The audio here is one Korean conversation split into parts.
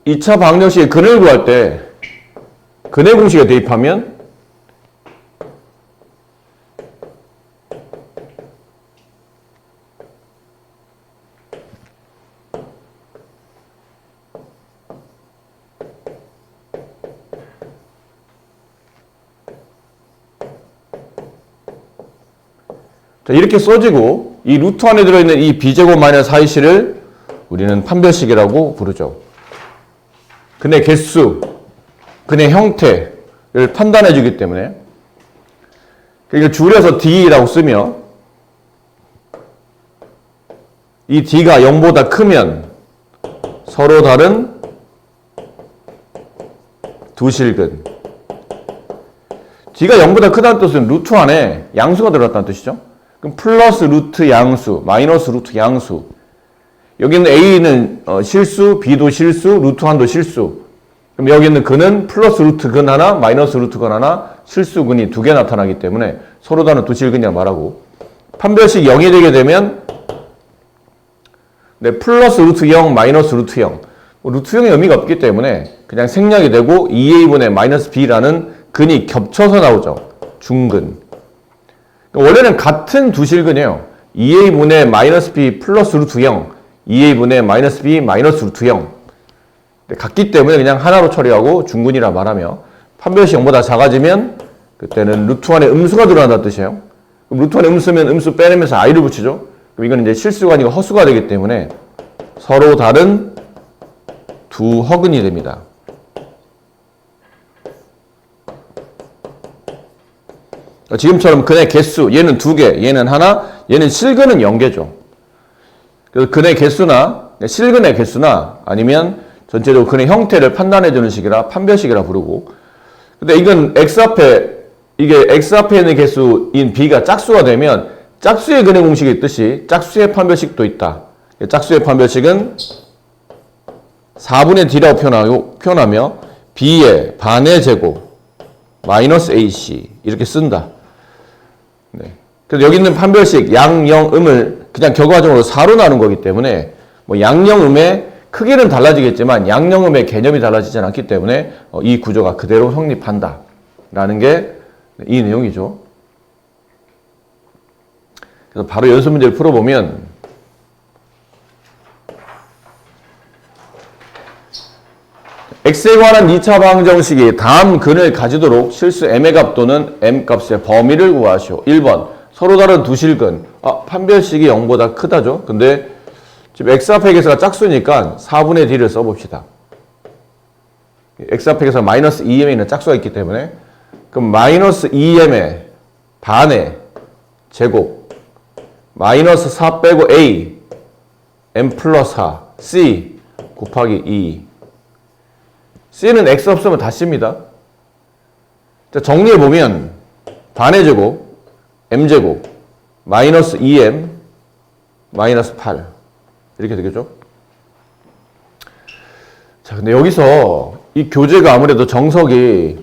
2차 방정식의 근을 구할 때 근의 공식에 대입하면 자, 이렇게 써지고 이 루트 안에 들어있는 이 b제곱 마이너스 4ac를 우리는 판별식이라고 부르죠. 근의 개수, 근의 형태를 판단해 주기 때문에 그러니까 줄여서 d라고 쓰며 이 d가 0보다 크면 서로 다른 두 실근. d가 0보다 크다는 뜻은 루트 안에 양수가 들어갔다는 뜻이죠. 그럼 플러스 루트 양수, 마이너스 루트 양수. 여기는 a는 실수, b도 실수, 루트 1도 실수. 그럼 여기는 근은 플러스 루트 근 하나, 마이너스 루트 근 하나, 실수 근이 두 개 나타나기 때문에 서로 다른 두 실근이라고 말하고, 판별식 0이 되게 되면 네, 플러스 루트 0, 마이너스 루트 0. 루트 0의 의미가 없기 때문에 그냥 생략이 되고 2a분의 마이너스 b라는 근이 겹쳐서 나오죠. 중근. 원래는 같은 두 실근이에요. 2a분의 마이너스 b 플러스 루트 0, 2a분의 마이너스 b 마이너스 루트 0. 같기 때문에 그냥 하나로 처리하고 중근이라 말하며 판별식 0보다 작아지면 그때는 루트 안에 음수가 들어간다는 뜻이에요. 그럼 루트 안에 음수면 음수 빼내면서 i를 붙이죠. 그럼 이건 이제 실수가 아니고 허수가 되기 때문에 서로 다른 두 허근이 됩니다. 지금처럼 근의 개수, 얘는 2개, 얘는 하나, 얘는 실근은 0개죠. 그래서 근의 개수나, 실근의 개수나, 아니면 전체적으로 근의 형태를 판단해주는 식이라 판별식이라 부르고, 근데 이건 x 앞에 있는 개수인 b가 짝수가 되면, 짝수의 근의 공식이 있듯이 짝수의 판별식도 있다. 짝수의 판별식은 4분의 d라고 표현하며, b의 반의 제곱, 마이너스 ac, 이렇게 쓴다. 네. 그래서 여기 있는 판별식 양영음을 그냥 격과정으로 4로 나눈 거기 때문에 뭐 양영음의 크기는 달라지겠지만 양영음의 개념이 달라지지 않기 때문에 이 구조가 그대로 성립한다 라는 게 이 내용이죠. 그래서 바로 연습 문제를 풀어보면 x에 관한 2차 방정식이 다음 근을 가지도록 실수 m의 값 또는 m값의 범위를 구하시오. 1번 서로 다른 두 실근. 판별식이 0보다 크다죠. 근데 지금 x 앞의 개수가 짝수니까 4분의 d를 써봅시다. x 앞의 개수가 마이너스 2m에 있는 짝수가 있기 때문에 그럼 마이너스 2m의 반의 제곱 마이너스 4 빼고 a m 플러스 4 c 곱하기 2 c는 x 없으면 다 c입니다. 정리해보면 반의 제곱, m제곱, 마이너스 2m, 마이너스 8 이렇게 되겠죠. 자, 근데 여기서 이 교재가 아무래도 정석이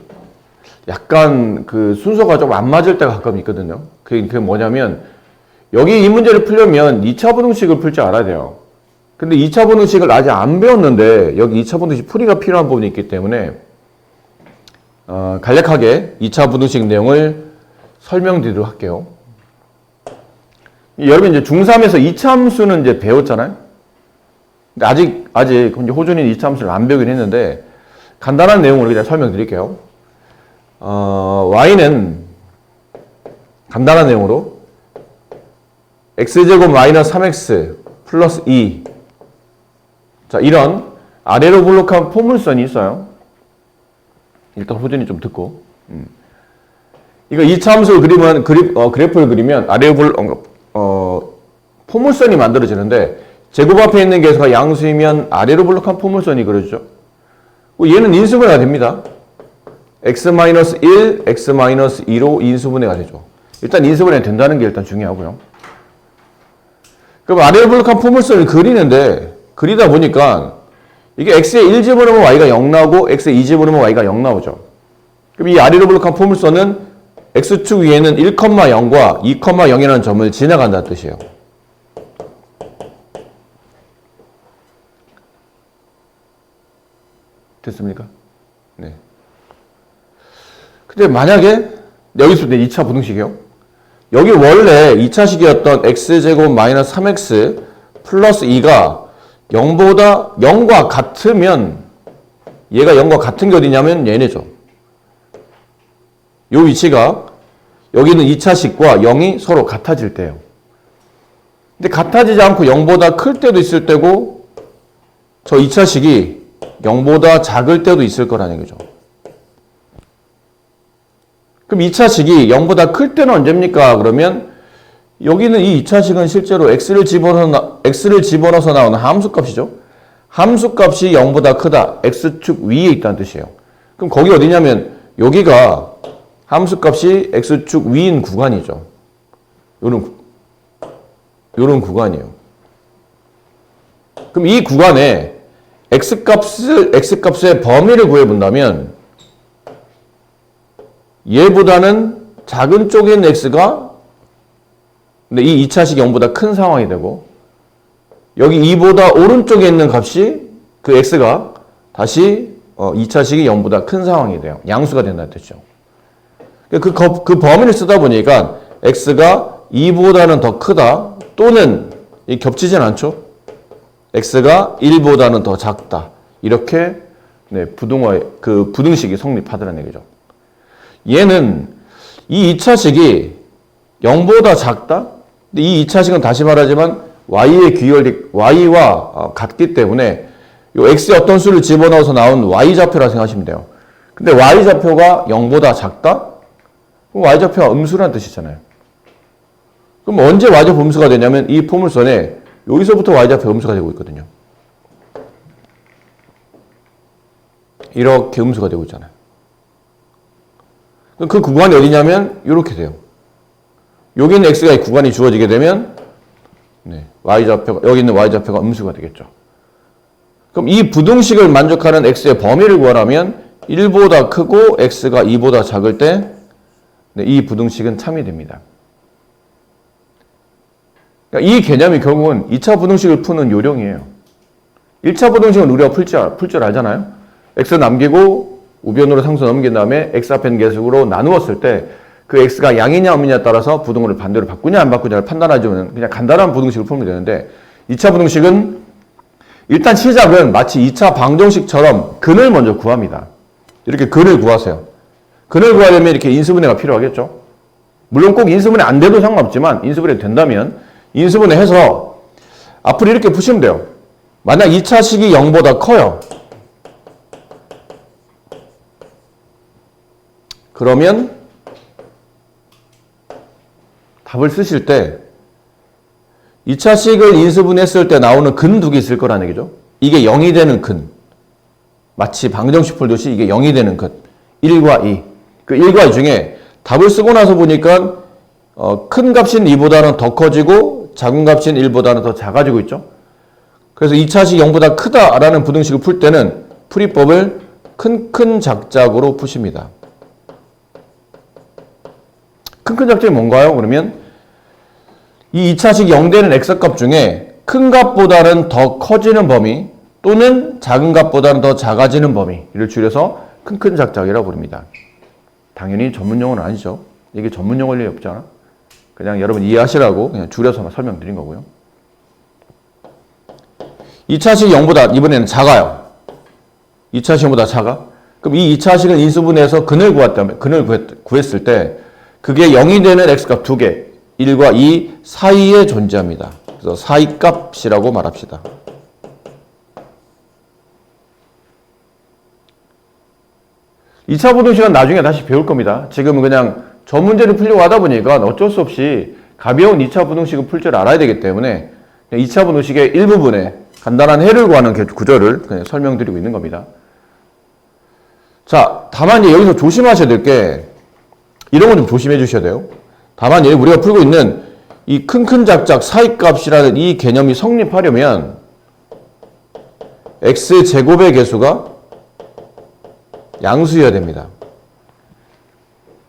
약간 그 순서가 좀 안 맞을 때가 가끔 있거든요. 그게 뭐냐면 여기 이 문제를 풀려면 2차 분응식을 풀 줄 알아야 돼요. 근데 2차 분응식을 아직 안 배웠는데 여기 2차 분응식 풀이가 필요한 부분이 있기 때문에 간략하게 2차 분응식 내용을 설명드리도록 할게요. 여러분 이제 중3에서 2차 함수는 이제 배웠잖아요. 근데 아직 호준이 2차 함수를 안 배우긴 했는데 간단한 내용으로 그냥 설명드릴게요. y는 간단한 내용으로 x제곱 마이너스 3x 플러스 2 자, 이런 아래로 블록한 포물선이 있어요. 일단 호준이 좀 듣고. 이거 2차 함수를 그리면, 그래프를 그리면 아래로 포물선이 만들어지는데, 제곱 앞에 있는 개수가 양수이면 아래로 블록한 포물선이 그려지죠. 얘는 인수분해가 됩니다. x-1, x-2로 인수분해가 되죠. 일단 인수분해 된다는 게 일단 중요하고요. 그럼 아래로 블록한 포물선을 그리는데, 그리다 보니까 이게 x에 1 집어넣으면 y가 0 나오고 x에 2 집어넣으면 y가 0 나오죠. 그럼 이 아래로 블록한 포물선은 x축 위에는 1,0과 2,0이라는 점을 지나간다는 뜻이에요. 됐습니까? 네. 근데 만약에 여기서 내 2차 부등식이요. 여기 원래 2차식이었던 x제곱 마이너스 3x 플러스 2가 0과 같으면 얘가 0과 같은 게 어디냐면 얘네죠. 요 위치가 여기는 2차식과 0이 서로 같아질 때예요. 근데 같아지지 않고 0보다 클 때도 있을 때고 저 2차식이 0보다 작을 때도 있을 거라는 거죠. 그럼 2차식이 0보다 클 때는 언제입니까? 그러면 여기는 이 2차식은 실제로 x를 집어넣어서 나오는 함수값이죠. 함수값이 0보다 크다. x축 위에 있다는 뜻이에요. 그럼 거기 어디냐면 여기가 함수값이 x축 위인 구간이죠. 요런 구간이에요. 그럼 이 구간에 x값의 범위를 구해본다면 얘보다는 작은 쪽에 있는 x가 근데 이 2차식이 0보다 큰 상황이 되고 여기 2보다 오른쪽에 있는 값이 그 x가 다시 2차식이 0보다 큰 상황이 돼요. 양수가 된다는 뜻이죠. 그 범위를 쓰다 보니까 x가 2보다는 더 크다 또는 겹치진 않죠. x가 1보다는 더 작다. 이렇게 네, 부등식이 성립하더라는 얘기죠. 얘는 이 2차식이 0보다 작다? 근데 이 2차식은 다시 말하지만 y와 같기 때문에 요 x에 어떤 수를 집어넣어서 나온 y좌표라 생각하시면 돼요. 근데 y좌표가 0보다 작다? 그럼 y좌표가 음수라는 뜻이잖아요. 그럼 언제 y좌표 음수가 되냐면 이 포물선에 여기서부터 y좌표 음수가 되고 있거든요. 이렇게 음수가 되고 있잖아요. 그 구간이 어디냐면 이렇게 돼요. 여기 있는 x가 이 구간이 주어지게 되면 네, 여기 있는 y좌표가 음수가 되겠죠. 그럼 이 부등식을 만족하는 x의 범위를 구하려면 1보다 크고 x가 2보다 작을 때 이 부등식은 참이 됩니다. 그러니까 이 개념이 결국은 2차 부등식을 푸는 요령이에요. 1차 부등식은 우리가 풀 줄 알잖아요. x 남기고 우변으로 상수 넘긴 다음에 x 앞에 있는 계속으로 나누었을 때 그 x가 양이냐 음이냐에 따라서 부등호를 반대로 바꾸냐 안 바꾸냐를 판단하자면 그냥 간단한 부등식을 풀면 되는데 2차 부등식은 일단 시작은 마치 2차 방정식처럼 근을 먼저 구합니다. 이렇게 근을 구하세요. 근을 구하려면 이렇게 인수분해가 필요하겠죠. 물론 꼭 인수분해 안 돼도 상관없지만 인수분해 된다면 인수분해 해서 앞으로 이렇게 푸시면 돼요. 만약 2차식이 0보다 커요. 그러면 답을 쓰실 때 2차식을 인수분해했을 때 나오는 근 두 개 있을 거라는 얘기죠. 이게 0이 되는 근. 마치 방정식 풀듯이 이게 0이 되는 근. 1과 2. 그 1과 2 중에 답을 쓰고 나서 보니까 큰 값인 2보다는 더 커지고 작은 값인 1보다는 더 작아지고 있죠. 그래서 2차식 0보다 크다라는 부등식을 풀 때는 풀이법을 큰 작작으로 푸십니다. 큰 작작이 뭔가요? 그러면 이 2차식 0 되는 x값 중에 큰 값보다는 더 커지는 범위 또는 작은 값보다는 더 작아지는 범위를 줄여서 큰 작작이라고 부릅니다. 당연히 전문 용어는 아니죠. 이게 전문 용어일 리 없잖아. 그냥 여러분 이해하시라고 그냥 줄여서 설명드린 거고요. 2차식이 0보다 이번에는 작아요. 2차식이 0보다 작아? 그럼 이 2차식은 인수분해해서 근을 구했을 때 그게 0이 되는 x값 두 개, 1과 2 사이에 존재합니다. 그래서 사이값이라고 말합시다. 이 차 부등식은 나중에 다시 배울 겁니다. 지금은 그냥 저 문제를 풀려고 하다 보니까 어쩔 수 없이 가벼운 2차 부등식을 풀 줄 알아야 되기 때문에 2차 부등식의 일부분에 간단한 해를 구하는 구조를 그냥 설명드리고 있는 겁니다. 자, 다만 여기서 조심하셔야 될 게 이런 건 좀 조심해 주셔야 돼요. 다만 우리가 풀고 있는 이 큰 작작 사이값이라는 이 개념이 성립하려면 x제곱의 개수가 양수여야 됩니다.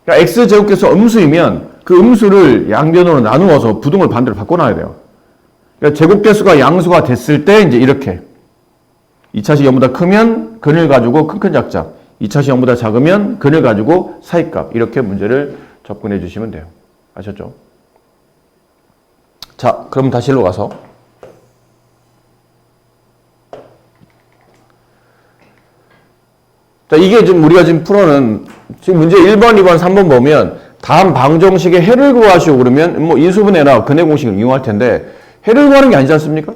그러니까 x제곱께서 음수이면 그 음수를 양변으로 나누어서 부등을 반대로 바꿔놔야 돼요. 그러니까 제곱개수가 양수가 됐을 때 이제 이렇게 2차식 0보다 크면 근을 가지고 큰 작자, 2차식 0보다 작으면 근을 가지고 사이값, 이렇게 문제를 접근해 주시면 돼요. 아셨죠? 자, 그럼 다시 일로 가서 자, 이게 지금 우리가 지금 풀어는 지금 문제 1번, 2번, 3번 보면 다음 방정식의 해를 구하시오 그러면 뭐 인수분해나 근해 공식을 이용할 텐데 해를 구하는 게 아니지 않습니까?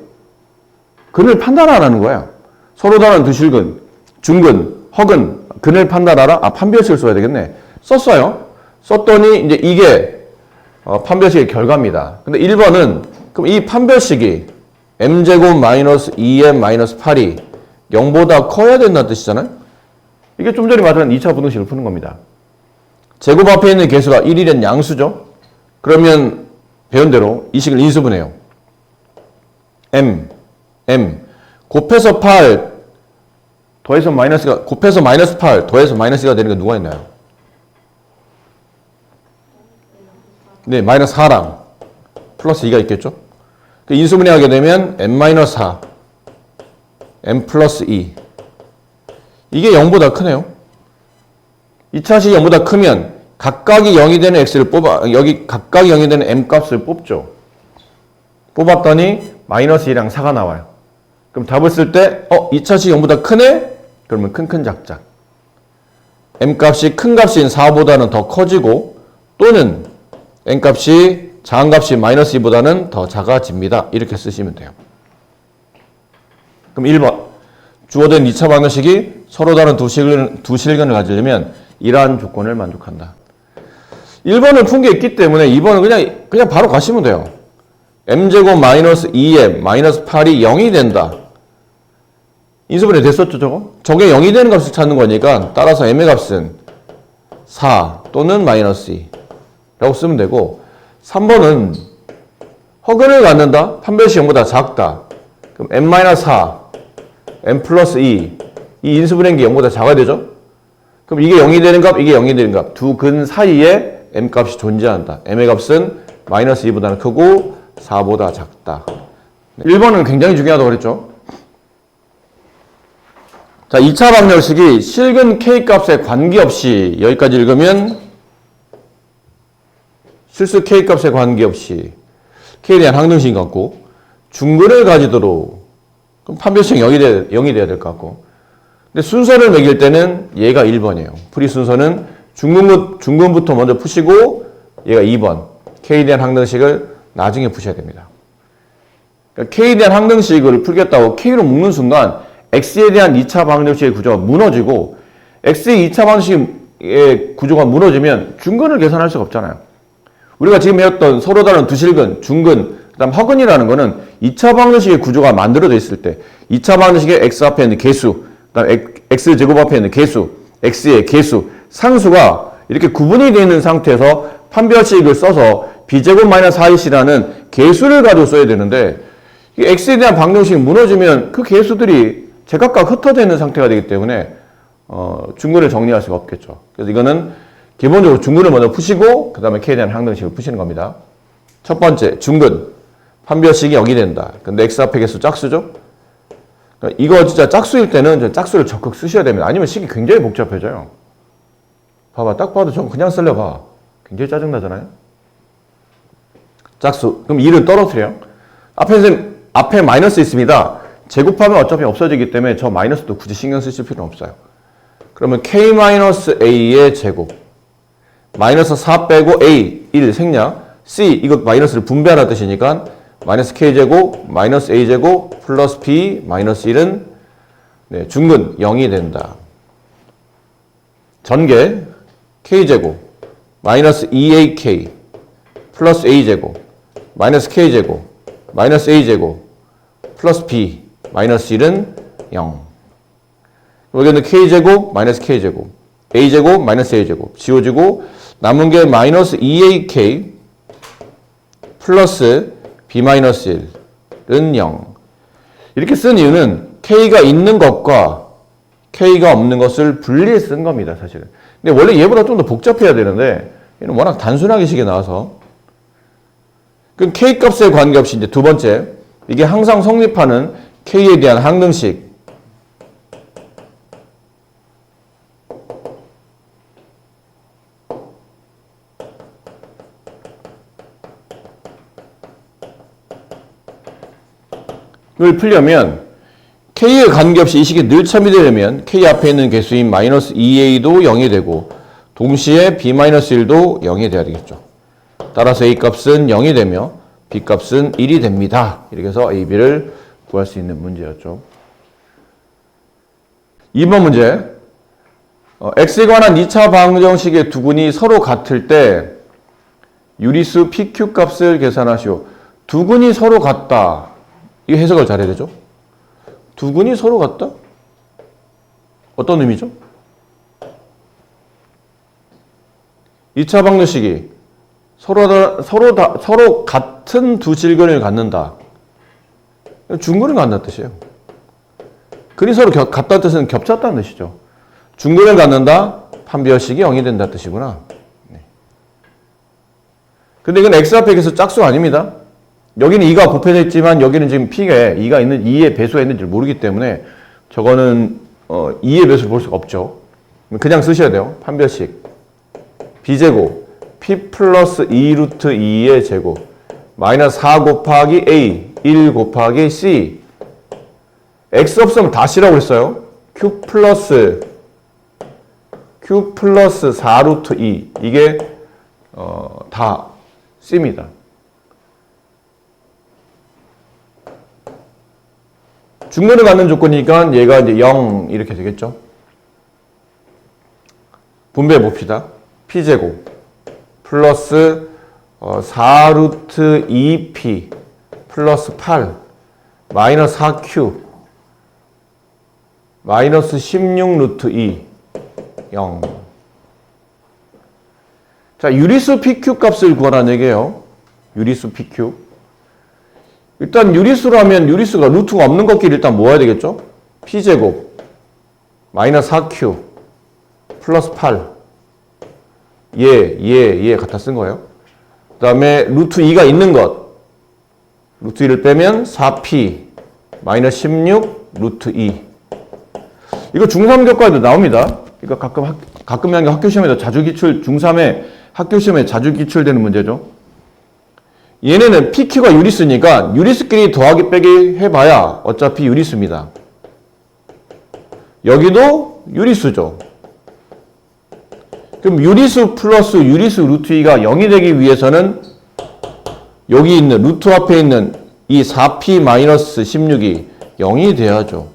근을 판단하라는 거야. 서로 다른 두 실근, 중근, 허근, 근을 판단하라. 아, 판별식을 써야 되겠네. 썼어요. 썼더니 이제 이게 판별식의 결과입니다. 근데 1번은 그럼 이 판별식이 m제곱 마이너스 2m 마이너스 8이 0보다 커야 된다는 뜻이잖아요. 이게 좀 전에 말한 2차 분동식을 푸는 겁니다. 제곱 앞에 있는 개수가 1이 된 양수죠. 그러면 배운 대로 이 식을 인수분해요. m 곱해서 8 더해서 마이너스가 곱해서 마이너스 8 더해서 마이너스가 되는 게 누가 있나요? 네, 마이너스 4랑 플러스 2가 있겠죠? 인수분해하게 되면 m-4 m 플러스 2 이게 0보다 크네요. 2차식이 0보다 크면 각각이 0이 되는 x를 뽑아 여기 각각이 0이 되는 m 값을 뽑죠. 뽑았더니 마이너스 2랑 4가 나와요. 그럼 답을 쓸 때 2차식이 0보다 크네? 그러면 큰 작자. m 값이 큰 값인 4보다는 더 커지고 또는 n 값이 작은 값이 마이너스 2보다는 더 작아집니다. 이렇게 쓰시면 돼요. 그럼 1번 주어진 2차 방정식이 서로 다른 두 실근을 가지려면 이러한 조건을 만족한다. 1번을 푼 게 있기 때문에 2번은 그냥 바로 가시면 돼요. m제곱 마이너스 2m 마이너스 8이 0이 된다. 인수분해 됐었죠, 저거? 저게 0이 되는 값을 찾는 거니까 따라서 m의 값은 4 또는 마이너스 2 라고 쓰면 되고 3번은 허근을 갖는다. 판별식 0보다 작다. 그럼 m-4 m 플러스 2 이 인수분해인 게 0보다 작아야 되죠? 그럼 이게 0이 되는 값, 이게 0이 되는 값. 두 근 사이에 m 값이 존재한다. m의 값은 마이너스 2보다는 크고 4보다 작다. 1번은 굉장히 중요하다고 그랬죠? 자, 2차 방정식이 실근 K값에 관계없이 여기까지 읽으면 실수 K값에 관계없이 K에 대한 항등식인 것 같고 중근을 가지도록 그럼 판별식 0이 돼야 될 것 같고 근데 순서를 매길 때는 얘가 1번이에요. 풀이 순서는 중근부터 먼저 푸시고 얘가 2번 K에 대한 항등식을 나중에 푸셔야 됩니다. 그러니까 K에 대한 항등식을 풀겠다고 K로 묶는 순간 X에 대한 2차 방정식의 구조가 무너지고 X의 2차 방정식의 구조가 무너지면 중근을 계산할 수가 없잖아요. 우리가 지금 배웠던 서로 다른 두실근, 중근, 그 다음 허근이라는 거는 2차 방정식의 구조가 만들어져 있을 때 2차 방정식의 X 앞에 있는 개수, 그 다음 X제곱 앞에 있는 개수, X의 개수, 상수가 이렇게 구분이 되어 있는 상태에서 판별식을 써서 B제곱 마이너스 4C라는 개수를 가지고 써야 되는데 X에 대한 방정식이 무너지면 그 개수들이 제각각 흩어져 있는 상태가 되기 때문에 중근을 정리할 수가 없겠죠. 그래서 이거는 기본적으로 중근을 먼저 푸시고 그 다음에 K에 대한 항등식을 푸시는 겁니다. 첫 번째 중근 판별식이 0이 된다. 근데 X 앞에 개수 짝수죠? 그러니까 이거 진짜 짝수일 때는 짝수를 적극 쓰셔야 됩니다. 아니면 식이 굉장히 복잡해져요. 봐봐, 딱 봐도 저 그냥 쓸려봐. 굉장히 짜증나잖아요. 짝수. 그럼 1은 떨어뜨려. 앞에 마이너스 있습니다. 제곱하면 어차피 없어지기 때문에 저 마이너스도 굳이 신경 쓰실 필요는 없어요. 그러면 K-A의 제곱 마이너스 4 빼고 A 1 생략 C 이거 마이너스를 분배하라는 뜻이니까 마이너스 K제곱 마이너스 A제곱 플러스 B 마이너스 1은 네, 중근 0이 된다. 전개 K제곱 마이너스 2AK 플러스 A제곱 마이너스 K제곱 마이너스 A제곱 플러스 B 마이너스 1은 0. 여기는 K제곱 마이너스 K제곱 A제곱 마이너스 A제곱 지워지고 남은 게 마이너스 2AK 플러스 B 마이너스 1은 0. 이렇게 쓴 이유는 K가 있는 것과 K가 없는 것을 분리해 쓴 겁니다, 사실은. 근데 원래 얘보다 좀 더 복잡해야 되는데 얘는 워낙 단순하게 식이 나와서 그럼 K 값에 관계없이 이제 두 번째 이게 항상 성립하는 K에 대한 항등식 이걸 풀려면 K에 관계없이 이 식이 늘 참이되려면 K 앞에 있는 개수인 마이너스 2A도 0이 되고 동시에 B-1도 0이 돼야 되겠죠. 따라서 A 값은 0이 되며 B 값은 1이 됩니다. 이렇게 해서 A, B를 구할 수 있는 문제였죠. 2번 문제. X에 관한 2차 방정식의 두근이 서로 같을 때 유리수 PQ 값을 계산하시오. 두근이 서로 같다. 이 해석을 잘해야 되죠. 두근이 서로 같다? 어떤 의미죠? 2차 방정식이 서로 같은 두 질근을 갖는다. 중근을 갖는다는 뜻이에요. 근이 서로 같다는 뜻은 겹쳤다는 뜻이죠. 중근을 갖는다, 판별식이 0이 된다는 뜻이구나. 네. 근데 이건 X 앞에 계속 짝수가 아닙니다. 여기는 2가 곱해져 있지만 여기는 지금 P에 2의 배수가 있는지 모르기 때문에 저거는 2의 배수를 볼 수가 없죠. 그냥 쓰셔야 돼요. 판별식. B제곱 P 플러스 2 루트 2의 제곱 마이너스 4 곱하기 A 1 곱하기 C X 없으면 다 C라고 했어요. Q 플러스 4 루트 2 이게 다 C입니다. 중근을 갖는 조건이니까 얘가 이제 0 이렇게 되겠죠. 분배해 봅시다. P제곱 플러스 4 루트 2P 플러스 8 마이너스 4Q 마이너스 16 루트 2 0. 자, 유리수 PQ 값을 구하라는 얘기예요. 유리수 PQ. 일단 유리수라면 유리수가 루트가 없는 것끼리 일단 모아야 되겠죠? P제곱 마이너스 4Q 플러스 8 얘 갖다 쓴 거예요. 그 다음에 루트 2가 있는 것 루트 2를 빼면 4P 마이너스 16 루트 2 이거 중3 교과에도 나옵니다. 이거 가끔 학교 시험에도 자주 기출 중3에 학교 시험에 자주 기출되는 문제죠. 얘네는 PQ가 유리수니까 유리수끼리 더하기 빼기 해봐야 어차피 유리수입니다. 여기도 유리수죠. 그럼 유리수 플러스 유리수 루트 2가 0이 되기 위해서는 여기 있는 루트 앞에 있는 이 4P 마이너스 16이 0이 돼야죠.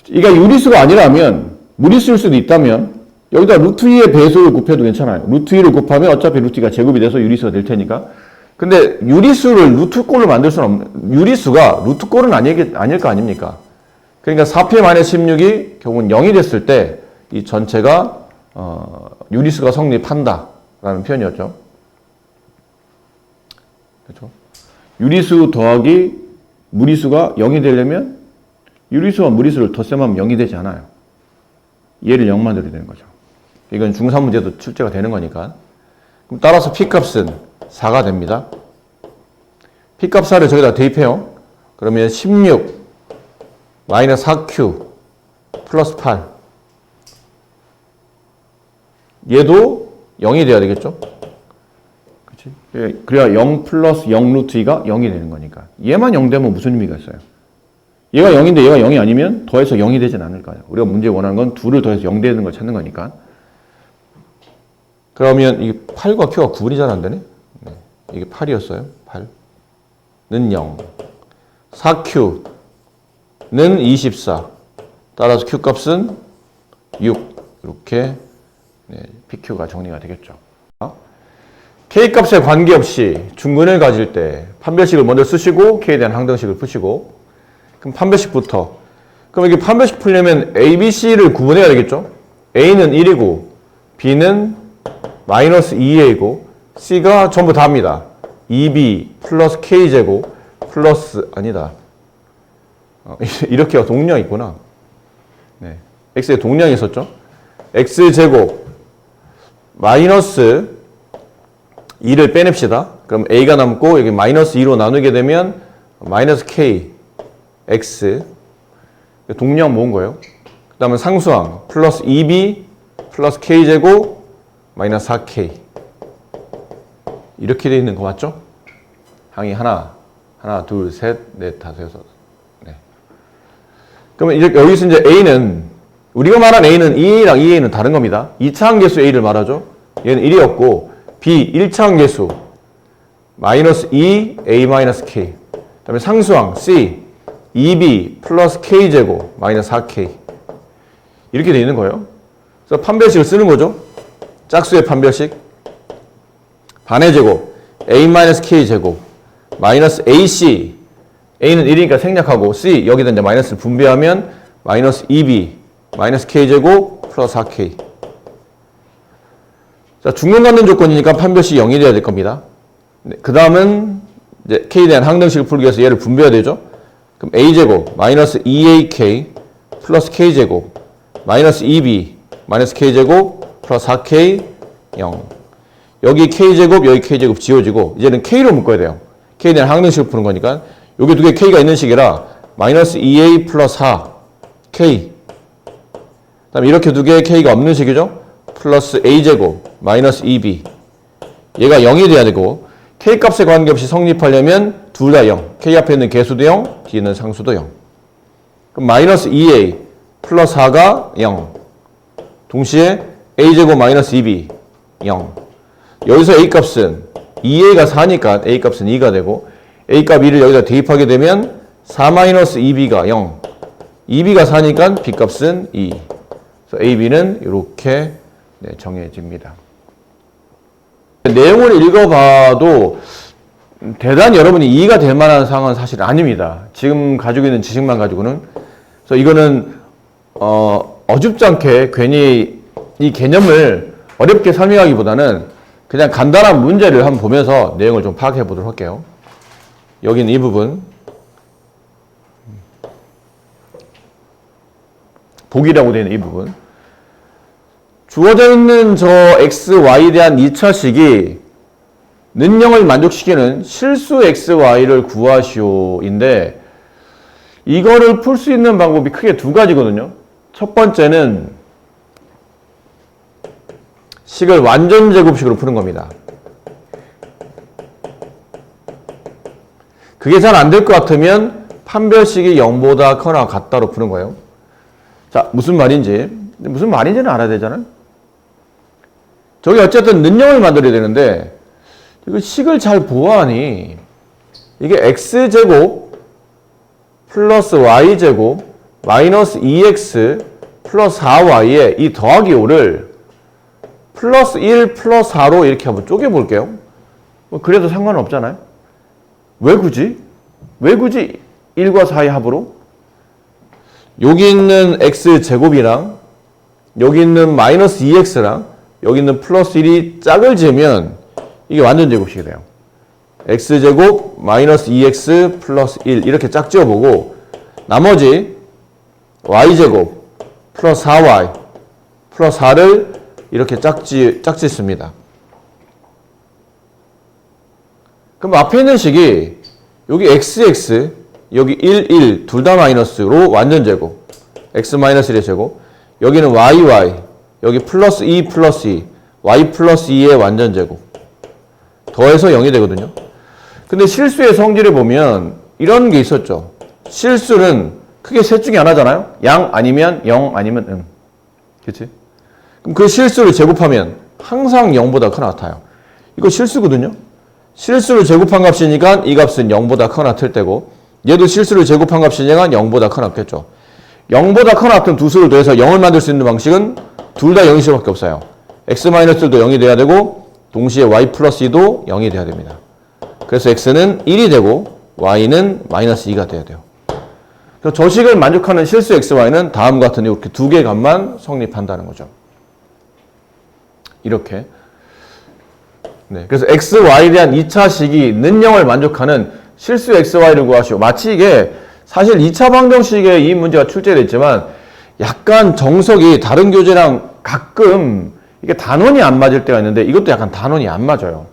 이가 유리수가 아니라면 무리수일 수도 있다면 여기다 루트 2의 배수를 곱해도 괜찮아요. 루트 2를 곱하면 어차피 루트 2가 제곱이 돼서 유리수가 될 테니까. 근데 유리수를 루트꼴로 만들 수는 없는, 유리수가 루트꼴은 아닐 거 아닙니까? 그러니까 4P-16이 결국은 0이 됐을 때 이 전체가 유리수가 성립한다라는 표현이었죠. 그렇죠? 유리수 더하기 무리수가 0이 되려면 유리수와 무리수를 덧셈하면 0이 되지 않아요. 얘를 0 만들어야 되는 거죠. 이건 중3 문제도 출제가 되는 거니까. 그럼 따라서 P값은 4가 됩니다. P값 4를 저기다 대입해요. 그러면 16 마이너스 4Q 플러스 8 얘도 0이 돼야 되겠죠? 그치? 그래야 0 플러스 0 루트 2가 0이 되는 거니까. 얘만 0 되면 무슨 의미가 있어요? 얘가 0인데 얘가 0이 아니면 더해서 0이 되진 않을 거예요. 우리가 문제에 원하는 건 2를 더해서 0 되는 걸 찾는 거니까. 그러면 이게 8과 Q가 구분이 잘 안 되네? 네. 이게 8이었어요. 8는 0. 4Q는 24. 따라서 Q 값은 6. 이렇게 PQ가 정리가 되겠죠. K 값에 관계없이 중근을 가질 때 판별식을 먼저 쓰시고 K에 대한 항등식을 푸시고 그럼 판별식부터. 그럼 이게 판별식 풀려면 A, B, C를 구분해야 되겠죠? A는 1이고 B는 마이너스 2A이고 C가 전부 다입니다. 2B 플러스 K제곱 플러스 아니다. 이렇게 동량이 있구나. 네. X에 동량이 있었죠? X제곱 마이너스 2를 빼냅시다. 그럼 A가 남고 여기 마이너스 2로 나누게 되면 마이너스 K X 동량 모은 거예요. 다음은 상수항 플러스 2b 플러스 k제곱 마이너스 4k 이렇게 되어 있는 거 맞죠? 항이 하나, 둘, 셋, 넷, 다섯, 여섯. 네. 그러면 이제 여기서 이제 a는 우리가 말한 a는 2a랑 2a는 다른 겁니다. 2차항 계수 a를 말하죠. 얘는 1이었고 b 1차항 계수 마이너스 2a 마이너스 k. 그다음에 상수항 c 2b 플러스 k제곱 마이너스 4k 이렇게 되어 있는 거예요. 그래서 판별식을 쓰는 거죠. 짝수의 판별식 반의 제곱 a 마이너스 k제곱 마이너스 ac a는 1이니까 생략하고 c 여기다 이제 마이너스를 분배하면 마이너스 2b 마이너스 k제곱 플러스 4k. 자, 중간 갖는 조건이니까 판별식이 0이 돼야 될 겁니다. 네, 그 다음은 이제 k에 대한 항등식을 풀기 위해서 얘를 분배해야 되죠. 그럼 a제곱 마이너스 2ak 플러스 k제곱 마이너스 2b 마이너스 k제곱 플러스 4k 0. 여기 k제곱 여기 k제곱 지워지고 이제는 k로 묶어야 돼요. k에 대한 항등식을 푸는 거니까 여기 두 개 k가 있는 식이라 마이너스 2a 플러스 4 k. 그 다음에 이렇게 두 개의 k가 없는 식이죠. 플러스 a제곱 마이너스 2b 얘가 0이 돼야 되고 k 값에 관계없이 성립하려면 둘 다 0. k 앞에 있는 개수도 0, 뒤에 있는 상수도 0. 그럼 마이너스 2a 플러스 4가 0. 동시에 a제곱 마이너스 2b 0. 여기서 a 값은 2a가 4니까 a 값은 2가 되고 a 값 2를 여기다 대입하게 되면 4 마이너스 2b가 0. 2b가 4니까 b 값은 2. 그래서 a, b는 이렇게 정해집니다. 내용을 읽어봐도 대단히 여러분이 이해가 될 만한 상황은 사실 아닙니다. 지금 가지고 있는 지식만 가지고는. 그래서 이거는 어줍지 않게 괜히 이 개념을 어렵게 설명하기보다는 그냥 간단한 문제를 한번 보면서 내용을 좀 파악해 보도록 할게요. 여기는 이 부분 보기라고 되어 있는 이 부분 주어져 있는 저 x, y에 대한 2차식이 는영을 만족시키는 실수 x, y를 구하시오인데 이거를 풀 수 있는 방법이 크게 두 가지거든요. 첫 번째는 식을 완전 제곱식으로 푸는 겁니다. 그게 잘 안 될 것 같으면 판별식이 0보다 커나 같다로 푸는 거예요. 자, 무슨 말인지는 알아야 되잖아요. 저기 어쨌든 는영을 만들어야 되는데 이거 식을 잘 보아하니 이게 x제곱 플러스 y제곱 마이너스 2x 플러스 4y에 이 더하기 5를 플러스 1 플러스 4로 이렇게 한번 쪼개볼게요. 그래도 상관은 없잖아요. 왜 굳이 1과 4의 합으로? 여기 있는 x제곱이랑 여기 있는 마이너스 2x랑 여기 있는 플러스 1이 짝을 지으면 이게 완전 제곱식이 돼요. x제곱 마이너스 2x 플러스 1 이렇게 짝 지어보고 나머지 y제곱 플러스 4y 플러스 4를 이렇게 짝짓습니다. 그럼 앞에 있는 식이 여기 xx 여기 1 둘 다 마이너스로 완전 제곱 x 마이너스 1의 제곱 여기는 yy 여기 플러스 2 플러스 2 y 플러스 2의 완전 제곱 더해서 0이 되거든요. 근데 실수의 성질을 보면 이런 게 있었죠. 실수는 크게 셋 중에 하나잖아요. 양 아니면 0 아니면 응. 그치? 그럼 그 실수를 제곱하면 항상 0보다 크나 같아요. 이거 실수거든요. 실수를 제곱한 값이니까 이 값은 0보다 크나 같을 때고 얘도 실수를 제곱한 값이니까 0보다 크나 같겠죠. 0보다 크나 같은 두 수를 더해서 0을 만들 수 있는 방식은 둘 다 0일 수밖에 없어요. x-1도 0이 돼야 되고 동시에 y 플러스 2도 0이 돼야 됩니다. 그래서 x는 1이 되고 y는 마이너스 2가 돼야 돼요. 그래서 저 식을 만족하는 실수 x, y는 다음과 같은 이렇게 두 개의 값만 성립한다는 거죠. 이렇게. 네, 그래서 x, y에 대한 2차식이 는영을 만족하는 실수 x, y를 구하시오. 마치 이게 사실 2차 방정식에 이 문제가 출제됐지만 약간 정석이 다른 교재랑 가끔 이게 단원이 안 맞을 때가 있는데 이것도 약간 단원이 안 맞아요.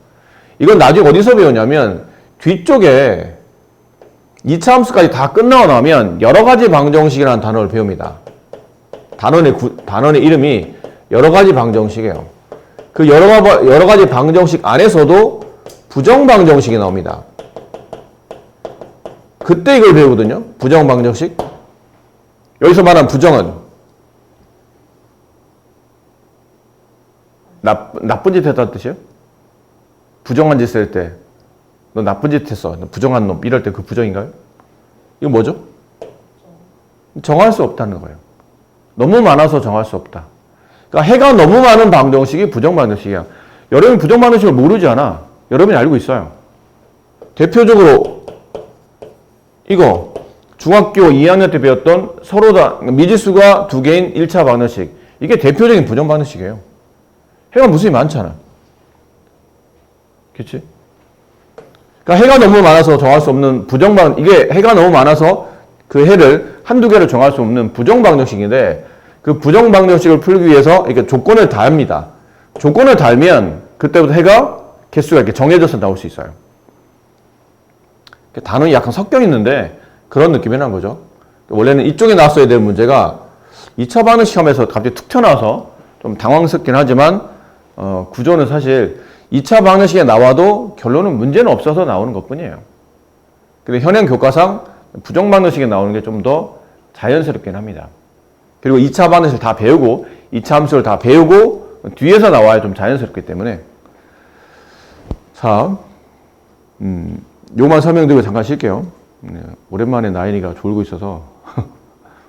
이건 나중에 어디서 배우냐면 뒤쪽에 2차 함수까지 다 끝나고 나면 여러 가지 방정식이라는 단어를 배웁니다. 단원의 이름이 여러 가지 방정식이에요. 그 여러 가지 방정식 안에서도 부정 방정식이 나옵니다. 그때 이걸 배우거든요. 부정 방정식. 여기서 말한 부정은 나쁜 짓 했다는 뜻이에요? 부정한 짓을 할 때, 너 나쁜 짓 했어. 너 부정한 놈. 이럴 때 그 부정인가요? 이거 뭐죠? 정할 수 없다는 거예요. 너무 많아서 정할 수 없다. 그러니까 해가 너무 많은 방정식이 부정 방정식이야. 여러분이 부정 방정식을 모르지 않아. 여러분이 알고 있어요. 대표적으로 이거 중학교 2학년 때 배웠던 서로 다 미지수가 두 개인 1차 방정식. 이게 대표적인 부정 방정식이에요. 해가 무수히 많잖아. 그치? 그러니까 해가 너무 많아서 정할 수 없는 이게 해가 너무 많아서 그 해를 한두 개를 정할 수 없는 부정 방정식인데 그 부정 방정식을 풀기 위해서 이렇게 조건을 달합니다. 조건을 달면 그때부터 해가 개수가 이렇게 정해져서 나올 수 있어요. 단어는 약간 섞여 있는데 그런 느낌이 난 거죠. 원래는 이쪽에 나왔어야 될 문제가 2차 방정식 시험에서 갑자기 툭 튀어나와서 좀 당황스럽긴 하지만 구조는 사실 2차 방정식에 나와도 결론은 문제는 없어서 나오는 것뿐이에요. 근데 현행 교과상 부정 방정식에 나오는 게 좀 더 자연스럽긴 합니다. 그리고 2차 방정식을 다 배우고 2차 함수를 다 배우고 뒤에서 나와야 좀 자연스럽기 때문에 자, 요만 설명드리고 잠깐 쉴게요. 오랜만에 나인이가 졸고 있어서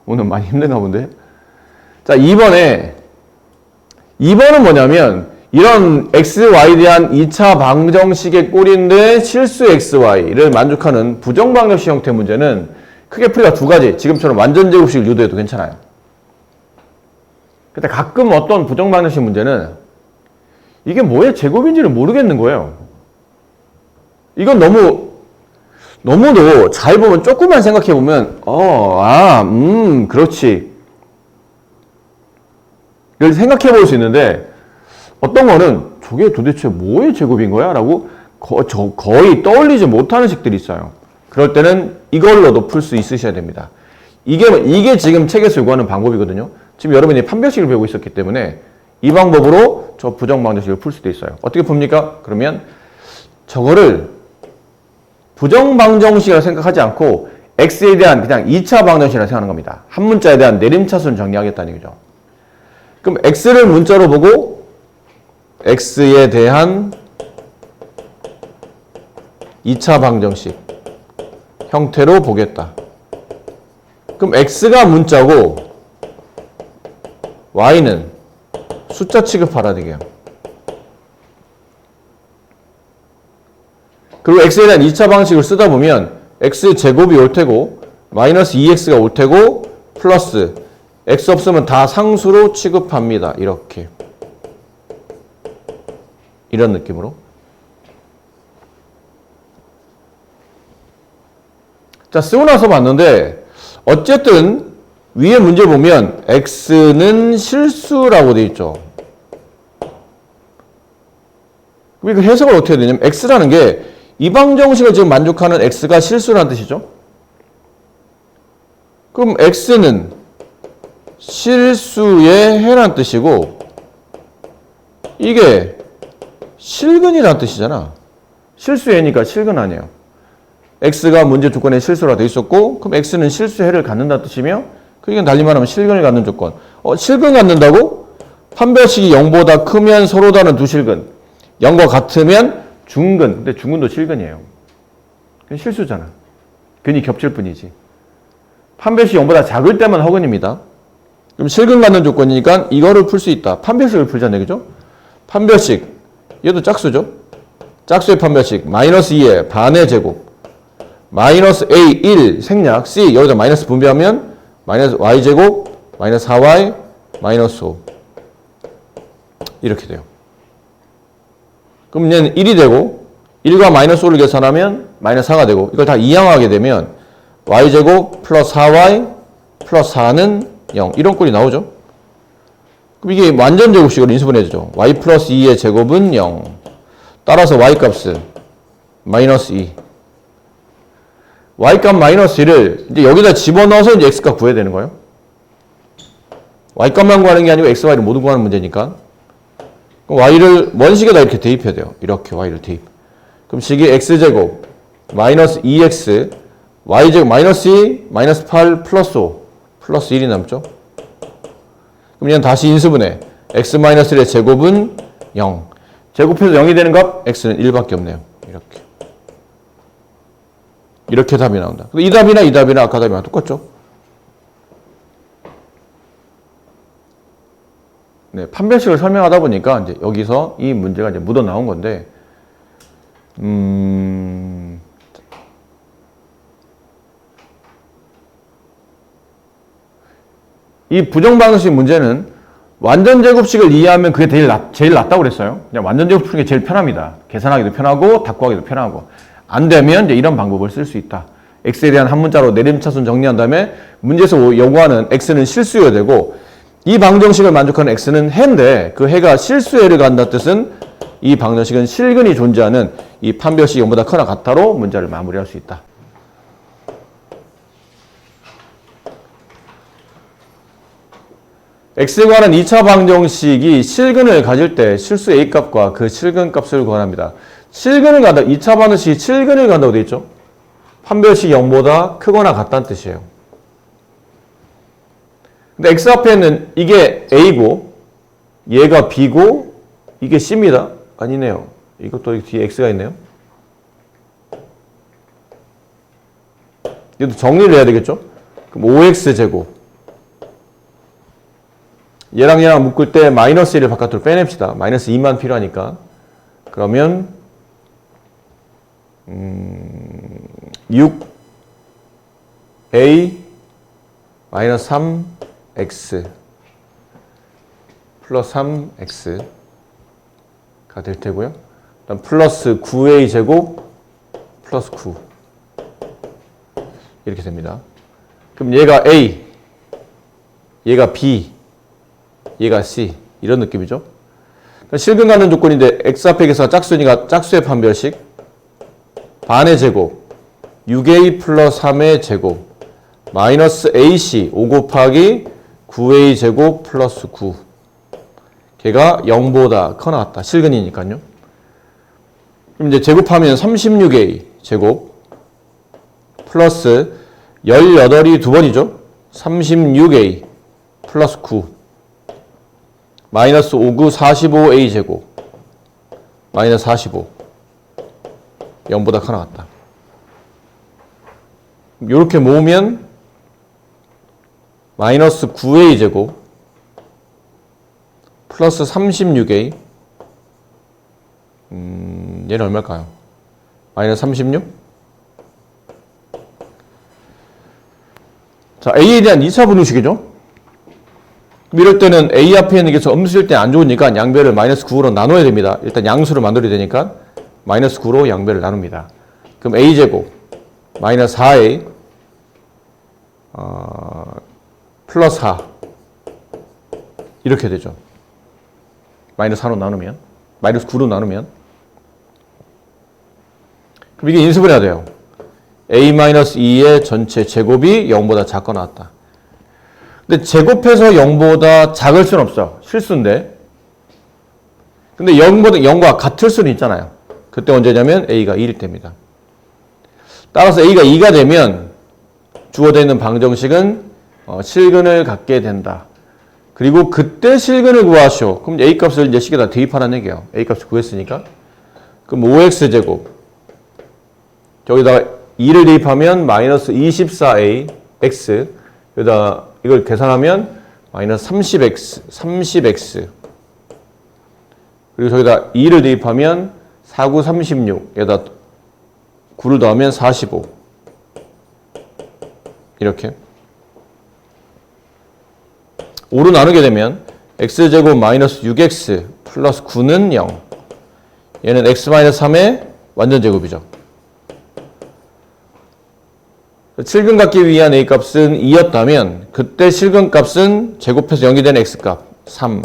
오늘 많이 힘든가 본데. 자, 2번은 뭐냐면 이런 XY에 대한 2차 방정식의 꼴인데 실수 XY를 만족하는 부정 방정식 형태 문제는 크게 풀이가 두 가지. 지금처럼 완전 제곱식을 유도해도 괜찮아요. 근데 가끔 어떤 부정 방정식 문제는 이게 뭐의 제곱인지를 모르겠는 거예요. 이건 너무도 잘 보면 조금만 생각해 보면 그렇지. 이걸 생각해 볼 수 있는데 어떤 거는 저게 도대체 뭐의 제곱인 거야? 라고 거의 떠올리지 못하는 식들이 있어요. 그럴 때는 이걸로도 풀 수 있으셔야 됩니다. 이게 지금 책에서 요구하는 방법이거든요. 지금 여러분이 판별식을 배우고 있었기 때문에 이 방법으로 저 부정 방정식을 풀 수도 있어요. 어떻게 풉니까? 그러면 저거를 부정 방정식이라고 생각하지 않고 x에 대한 그냥 2차 방정식이라고 생각하는 겁니다. 한 문자에 대한 내림차순 정리하겠다는 얘기죠. 그럼 x를 문자로 보고 x에 대한 2차 방정식 형태로 보겠다. 그럼 x가 문자고 y는 숫자 취급하라 되게요. 그리고 x에 대한 2차 방식을 쓰다 보면 x제곱이 올 테고 마이너스 2x가 올 테고 플러스 x 없으면 다 상수로 취급합니다. 이런 느낌으로. 자, 쓰고 나서 봤는데 어쨌든 위에 문제 보면 x는 실수라고 돼 있죠. 그럼 이거 해석을 어떻게 해야 되냐면 x라는 게 이 방정식을 지금 만족하는 x가 실수라는 뜻이죠. 그럼 x는 실수의 해라는 뜻이고 이게 실근이라는 뜻이잖아. 실수의 해니까 실근 아니에요. x가 문제 조건에 실수라 돼 있었고 그럼 x는 실수의 해를 갖는다는 뜻이며 그러니까 달리 말하면 실근을 갖는 조건. 실근 갖는다고? 판별식이 0보다 크면 서로 다른 두 실근. 0과 같으면 중근. 근데 중근도 실근이에요. 그건 실수잖아. 근이 겹칠 뿐이지. 판별식 0보다 작을 때만 허근입니다. 그럼 실근 갖는 조건이니까 이거를 풀 수 있다. 판별식을 풀자는 얘기죠. 판별식. 얘도 짝수죠. 짝수의 판별식. 마이너스 2의 반의 제곱. 마이너스 A 1 생략 C 여기다 마이너스 분배하면 마이너스 Y제곱 마이너스 4Y 마이너스 5 이렇게 돼요. 그럼 얘는 1이 되고 1과 마이너스 5를 계산하면 마이너스 4가 되고 이걸 다 이항하게 되면 Y제곱 플러스 4Y 플러스 4는 0 이런 꼴이 나오죠. 그럼 이게 완전 제곱식으로 인수분해되죠. Y 플러스 2의 제곱은 0 따라서 Y값은 마이너스 2 Y값 마이너스 1을 이제 여기다 집어넣어서 이제 X값 구해야 되는 거예요. y값만 구하는 게 아니고 x, y를 모두 구하는 문제니까. 그럼 y를 원식에다 이렇게 대입해야 돼요. 이렇게 y를 대입. 그럼 식이 x제곱 마이너스 2x y제곱 마이너스 2 마이너스 8 플러스 5 플러스 1이 남죠. 그럼 얘는 다시 인수분해. x 마이너스 1의 제곱은 0. 제곱해서 0이 되는 값 x는 1밖에 없네요. 이렇게. 이렇게 답이 나온다. 이 답이나 이 답이나 아까 답이랑 똑같죠? 네, 판별식을 설명하다 보니까 이제 여기서 이 문제가 이제 묻어 나온 건데, 이 부정방정식 문제는 완전 제곱식을 이해하면 그게 제일 낫다고 그랬어요. 그냥 완전 제곱 푸는 게 제일 편합니다. 계산하기도 편하고, 답구하기도 편하고. 안 되면 이제 이런 방법을 쓸 수 있다. x에 대한 한 문자로 내림차순 정리한 다음에 문제에서 요구하는 x는 실수여야 되고, 이 방정식을 만족하는 x는 해인데 그 해가 실수해를 간다는 뜻은 이 방정식은 실근이 존재하는 이 판별식이 0보다 크거나 같다로 문제를 마무리할 수 있다. x에 관한 2차 방정식이 실근을 가질 때 실수 a값과 그 실근 값을 구하랍니다. 실근을 간다. 2차 방정식이 실근을 간다고 되어 있죠. 판별식이 0보다 크거나 같다는 뜻이에요. 근데 x 앞에는 이게 a고 얘가 b고 이게 c입니다. 아니네요. 이것도 뒤에 x가 있네요. 얘도 정리를 해야 되겠죠. 그럼 5x제곱 얘랑 묶을 때 마이너스 1을 바깥으로 빼냅시다. 마이너스 2만 필요하니까. 그러면 6a 마이너스 3x 플러스 3x가 될 테고요. 그다음 플러스 9a 제곱 플러스 9 이렇게 됩니다. 그럼 얘가 a, 얘가 b, 얘가 c 이런 느낌이죠. 실근 갖는 조건인데 x 앞에 계산 짝수니까 짝수의 판별식 반의 제곱 6a 플러스 3의 제곱 마이너스 ac 5 곱하기 9a 제곱 플러스 9 걔가 0보다 커 나왔다. 실근이니까요. 그럼 이제 제곱하면 36a 제곱 플러스 18이 두 번이죠. 36a 플러스 9 마이너스 5, 9, 45a 제곱 마이너스 45 0보다 커 나왔다. 이렇게 모으면 마이너스 9a 제곱 플러스 36a 얘는 얼마일까요? 마이너스 36? 자, a에 대한 2차 분수식이죠. 이럴 때는 a 앞에 있는 게 음수일 때 안 좋으니까 양배를 마이너스 9로 나눠야 됩니다. 일단 양수를 만들어야 되니까 마이너스 9로 양배를 나눕니다. 그럼 a제곱 마이너스 4a 플러스 4 이렇게 되죠. 마이너스 4로 나누면 마이너스 9로 나누면 그럼 이게 인수분 해야 돼요. a-2의 전체 제곱이 0보다 작거 나왔다. 근데 제곱해서 0보다 작을 수는 없어. 실수인데. 근데 0과 같을 수는 있잖아요. 그때 언제냐면 a가 1일 때입니다. 따라서 a가 2가 되면 주어져 있는 방정식은 실근을 갖게 된다. 그리고 그때 실근을 구하시오. 그럼 a 값을 이제 식에다 대입하라는 얘기예요. a 값을 구했으니까. 그럼 5x제곱 여기다가 2를 대입하면 마이너스 24a x 여기다 이걸 계산하면 마이너스 30x 그리고 저기다 2를 대입하면 4, 9, 36 여기다 9를 더하면 45 이렇게 5로 나누게 되면 x제곱 마이너스 6x 플러스 9는 0 얘는 x 마이너스 3의 완전 제곱이죠. 7근 갖기 위한 a값은 2였다면 그때 실근값은 제곱해서 0이 되는 x값 3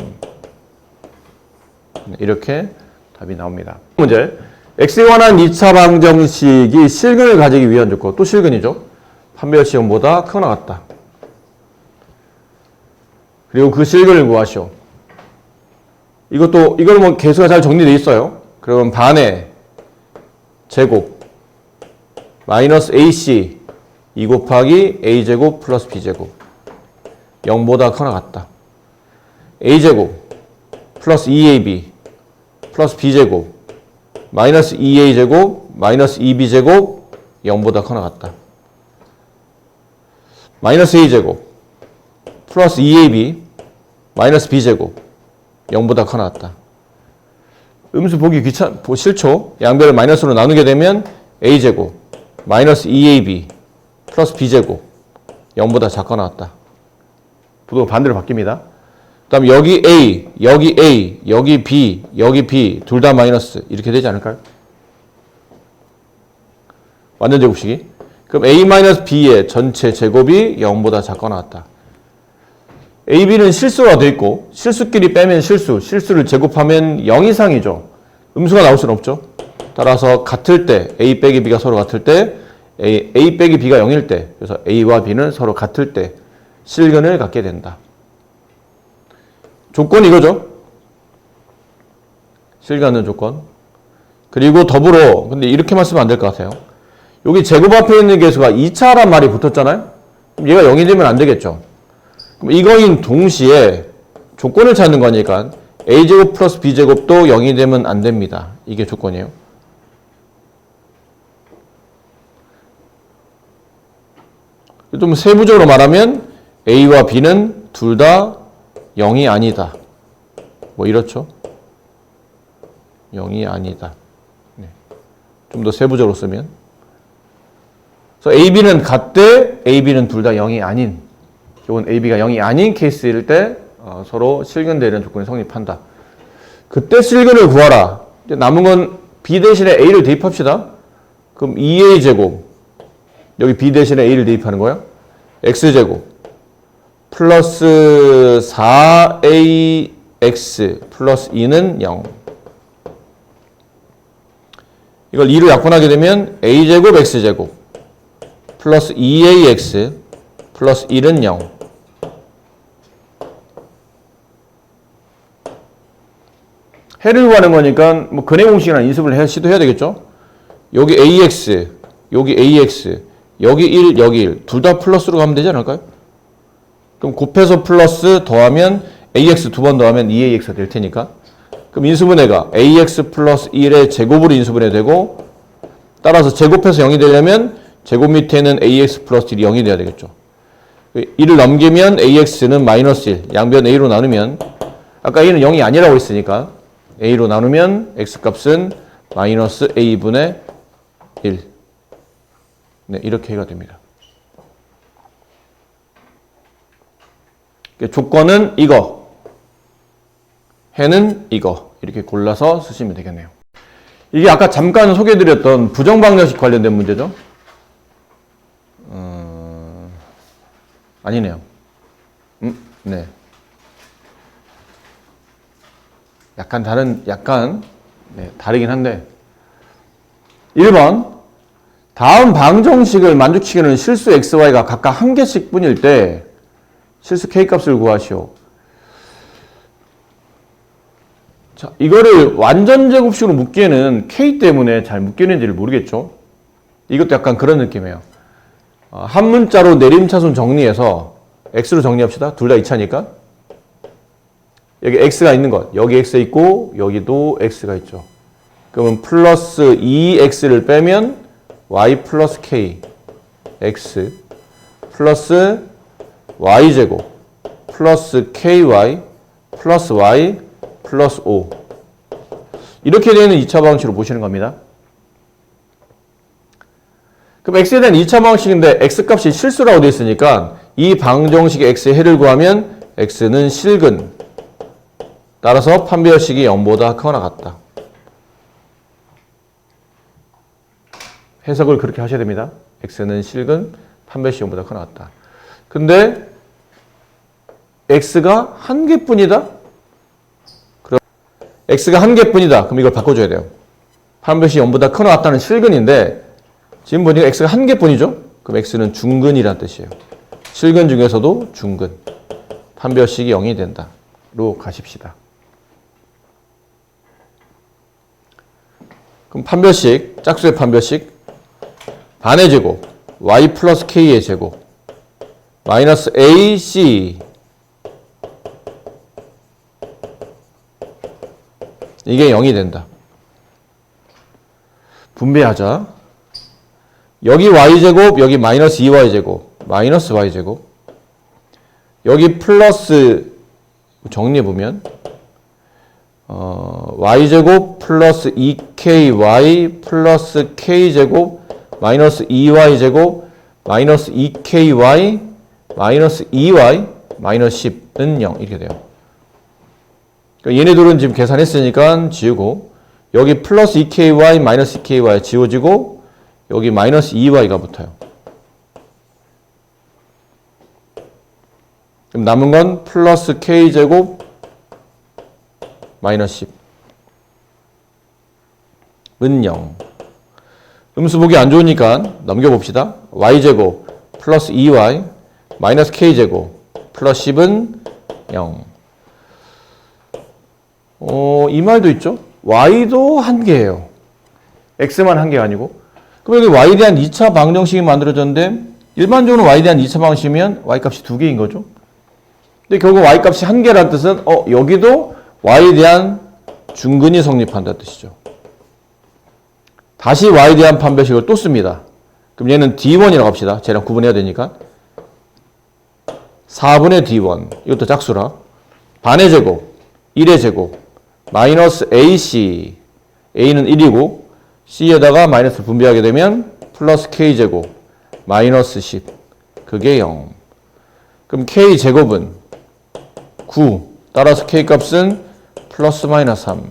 이렇게 답이 나옵니다. 문제 x에 관한 2차 방정식이 실근을 가지기 위한 조건 또 실근이죠. 판별식 0보다 크거나 같다. 그리고 그 실근을 구하시오. 이걸 뭐 개수가 잘 정리되어 있어요. 그러면 반의 제곱 마이너스 AC 2 곱하기 A제곱 플러스 B제곱 0보다 커나 같다. A제곱 플러스 2AB 플러스 B제곱 마이너스 2A제곱 마이너스 2B제곱 0보다 커나 같다. 마이너스 A제곱 플러스 2AB 마이너스 B제곱 0보다 커나 같다. 음수 보기 싫죠? 양변을 마이너스로 나누게 되면 A제곱 마이너스 2AB 플러스 B제곱 0보다 작거나 같다. 부도가 반대로 바뀝니다. 그 다음 여기 A, 여기 B 둘 다 마이너스 이렇게 되지 않을까요? 완전 제곱식이. 그럼 A-B의 전체 제곱이 0보다 작거나 같다. A, B는 실수가 돼 있고 실수끼리 빼면 실수를 제곱하면 0 이상이죠. 음수가 나올 수는 없죠. 따라서 같을 때 A 빼기 B가 서로 같을 때 A 빼기 B가 0일 때 그래서 A와 B는 서로 같을 때 실근을 갖게 된다. 조건이 이거죠. 실근하는 조건. 그리고 더불어 근데 이렇게만 쓰면 안 될 것 같아요. 여기 제곱 앞에 있는 개수가 2차란 말이 붙었잖아요. 그럼 얘가 0이 되면 안 되겠죠. 그럼 이거인 동시에 조건을 찾는 거니까 A제곱 플러스 B제곱도 0이 되면 안 됩니다. 이게 조건이에요. 좀 세부적으로 말하면 A와 B는 둘 다 0이 아니다. 뭐 이렇죠. 0이 아니다. 네. 좀 더 세부적으로 쓰면. 그래서 A, B는 같되 A, B는 둘 다 0이 아닌 이건 A, B가 0이 아닌 케이스일 때 서로 실근되는 조건이 성립한다. 그때 실근을 구하라. 이제 남은 건 B 대신에 A를 대입합시다. 그럼 2A제곱 여기 B 대신에 A를 대입하는 거예요. X제곱 플러스 4AX 플러스 2는 0. 이걸 2로 약분하게 되면 A제곱 X제곱 플러스 2AX 플러스 1은 0. 해를 구하는 거니까 뭐 근해 공식이나 인수분해 시도해야 되겠죠. 여기 AX, 여기 AX, 여기 1, 여기 1. 둘 다 플러스로 가면 되지 않을까요? 그럼 곱해서 플러스 더하면 AX 두 번 더하면 2AX가 될 테니까. 그럼 인수분해가 AX 플러스 1의 제곱으로 인수분해 되고 따라서 제곱해서 0이 되려면 제곱 밑에는 AX 플러스 1이 0이 돼야 되겠죠. 1을 넘기면 AX는 마이너스 1. 양변 A로 나누면 아까 A는 0이 아니라고 했으니까 A로 나누면 X값은 마이너스 A분의 1. 네, 이렇게 해가 됩니다. 조건은 이거, 해는 이거 이렇게 골라서 쓰시면 되겠네요. 이게 아까 잠깐 소개해드렸던 부정방정식 관련된 문제죠. 아니네요. 네. 약간 다르긴 한데 1번 다음 방정식을 만족시키는 실수 xy가 각각 한 개씩 뿐일 때 실수 k값을 구하시오. 자, 이거를 완전 제곱식으로 묶기에는 k 때문에 잘 묶이는지를 모르겠죠. 이것도 약간 그런 느낌이에요. 한 문자로 내림차순 정리해서 x로 정리합시다. 둘 다 2차니까. 여기 x가 있는 것. 여기 x 있고 여기도 x가 있죠. 그러면 플러스 2x를 빼면 y 플러스 k x 플러스 y제곱 플러스 ky 플러스 y 플러스 5 이렇게 되는 2차 방식으로 보시는 겁니다. 그럼 x에 대한 2차 방식인데 x값이 실수라고 되어 있으니까 이 방정식의 x의 해를 구하면 x는 실근 따라서 판별식이 0보다 크거나 같다. 해석을 그렇게 하셔야 됩니다. x는 실근, 판별식 0보다 크거나 같다. 근데 x가 한 개뿐이다? 그럼 x가 한 개뿐이다. 그럼 이걸 바꿔줘야 돼요. 판별식 0보다 크거나 같다는 실근인데 지금 보니까 x가 한 개뿐이죠? 그럼 x는 중근이란 뜻이에요. 실근 중에서도 중근. 판별식이 0이 된다로 가십시다. 그럼 판별식, 짝수의 판별식 반의 제곱 y 플러스 k의 제곱 마이너스 ac 이게 0이 된다. 분배하자. 여기 y제곱, 여기 마이너스 2y제곱, 마이너스 y제곱. 여기 플러스, 정리해보면, y제곱 플러스 2ky 플러스 k제곱 마이너스 2y제곱 마이너스 2ky 마이너스 2y 마이너스 10은 0 이렇게 돼요. 그러니까 얘네들은 지금 계산했으니까 지우고 여기 플러스 2ky 마이너스 2ky 지워지고 여기 마이너스 2y가 붙어요. 그럼 남은 건 플러스 k제곱 마이너스 10은 0. 음수 보기 안 좋으니까 넘겨봅시다. y제곱 플러스 2y 마이너스 k제곱 플러스 10은 0. 이 말도 있죠. y도 한 개예요. x만 한 개가 아니고. 그럼 여기 y에 대한 2차 방정식이 만들어졌는데 일반적으로 y에 대한 2차 방정식이면 y값이 두 개인 거죠. 근데 결국 y값이 한 개라는 뜻은 여기도 y에 대한 중근이 성립한다는 뜻이죠. 다시 y에 대한 판별식을 또 씁니다. 그럼 얘는 d1이라고 합시다. 쟤랑 구분해야 되니까. 4분의 d1. 이것도 짝수라. 반의 제곱, 1의 제곱, 마이너스 ac. a는 1이고 c에다가 마이너스를 분배하게 되면 플러스 k제곱, 마이너스 10. 그게 0. 그럼 k제곱은 9. 따라서 k값은 플러스 마이너스 3.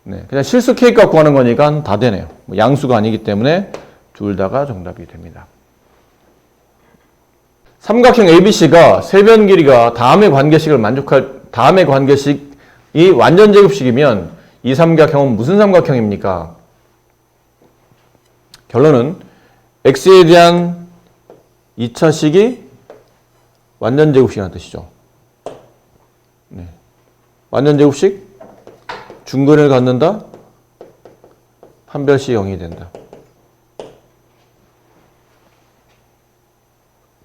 네, 그냥 실수 k값 구하는 거니까 다 되네요. 양수가 아니기 때문에 둘 다가 정답이 됩니다. 삼각형 ABC가 세변 길이가 다음의 관계식을 만족할 다음의 관계식이 완전 제곱식이면 이 삼각형은 무슨 삼각형입니까? 결론은 x에 대한 2차식이 완전 제곱식이라는 뜻이죠. 네. 완전 제곱식 중근을 갖는다. 판별식 0이 된다.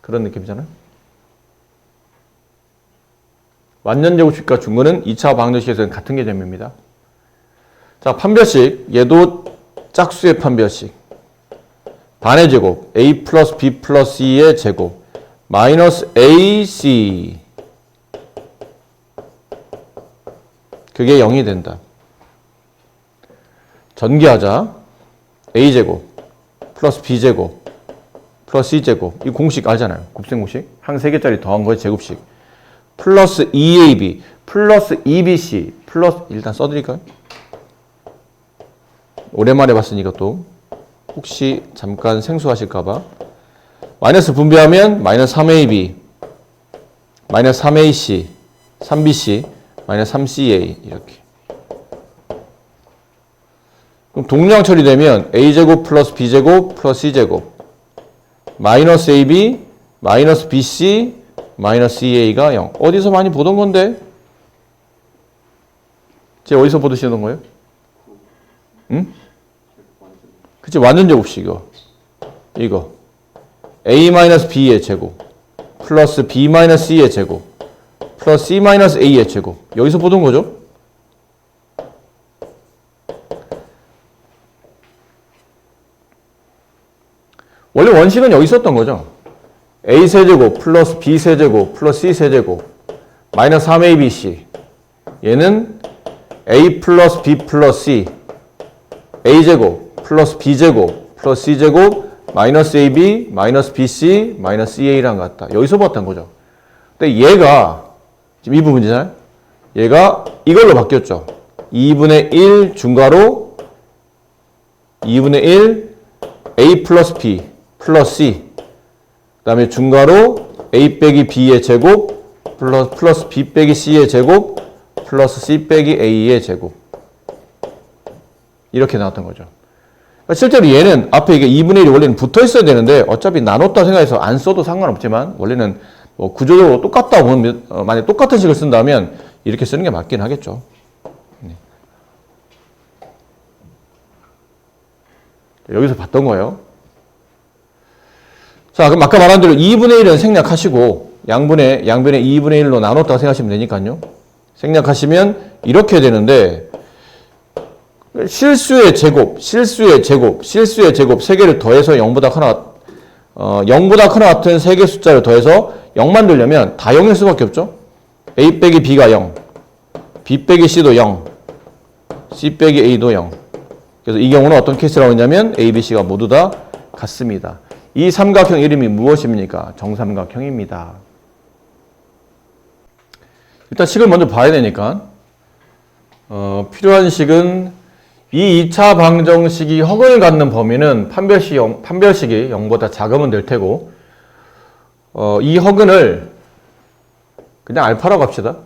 그런 느낌이잖아요. 완전 제곱식과 중근은 2차 방정식에서는 같은 개념입니다. 자, 판별식. 얘도 짝수의 판별식. 반의 제곱. a 플러스 b 플러스 c의 제곱. 마이너스 ac. 그게 0이 된다. 전개하자. a제곱 플러스 b제곱 플러스 c제곱. 이 공식 알잖아요. 곱셈 공식. 한 3개짜리 더한 거의 제곱식. 플러스 2ab 플러스 2bc 플러스 일단 써드릴까요? 오랜만에 봤으니까 또 혹시 잠깐 생소하실까봐. 마이너스 분배하면 마이너스 3ab 마이너스 3ac 3bc 마이너스 3ca 이렇게. 그럼 동량 처리되면 a제곱 플러스 b제곱 플러스 c제곱 마이너스 ab 마이너스 bc 마이너스 ca가 0. 어디서 많이 보던 건데? 쟤 어디서 보시던 거예요? 응? 그치, 완전 제곱식 이거 a 마이너스 b의 제곱 플러스 b 마이너스 c의 제곱 플러스 c 마이너스 a의 제곱. 여기서 보던 거죠? 원래 원식은 여기 있었던 거죠. a 세제곱 플러스 b 세제곱 플러스 c 세제곱 마이너스 3abc. 얘는 a 플러스 b 플러스 c a제곱 플러스 b제곱 플러스 c제곱 마이너스 ab 마이너스 bc 마이너스 ca랑 같다. 여기서 봤던 거죠. 근데 얘가 지금 이 부분이잖아요. 얘가 이걸로 바뀌었죠. 2분의 1 중괄호 2분의 1 a 플러스 b 플러스 c 그 다음에 중괄호 a 빼기 b의 제곱 플러스 b 빼기 c의 제곱 플러스 c 빼기 a의 제곱 이렇게 나왔던 거죠. 그러니까 실제로 얘는 앞에 이게 2분의 1이 원래는 붙어 있어야 되는데 어차피 나눴다 생각해서 안 써도 상관없지만 원래는 뭐 구조적으로 똑같다 보면 만약 똑같은 식을 쓴다면 이렇게 쓰는 게 맞긴 하겠죠. 네. 여기서 봤던 거예요. 자, 그럼 아까 말한 대로 2분의 1은 생략하시고 양변에 2분의 1로 나눴다고 생각하시면 되니까요. 생략하시면 이렇게 되는데 실수의 제곱 세 개를 더해서 0보다 크나 같은 세 개 숫자를 더해서 0 만들려면 다 0일 수밖에 없죠. A 빼기 B가 0, B 빼기 C도 0, C 빼기 A도 0. 그래서 이 경우는 어떤 케이스라고 했냐면 A, B, C가 모두 다 같습니다. 이 삼각형 이름이 무엇입니까? 정삼각형입니다. 일단 식을 먼저 봐야 되니까 필요한 식은 이 2차 방정식이 허근을 갖는 범위는 판별식이 0보다 작으면 될 테고 이 허근을 그냥 알파라고 합시다.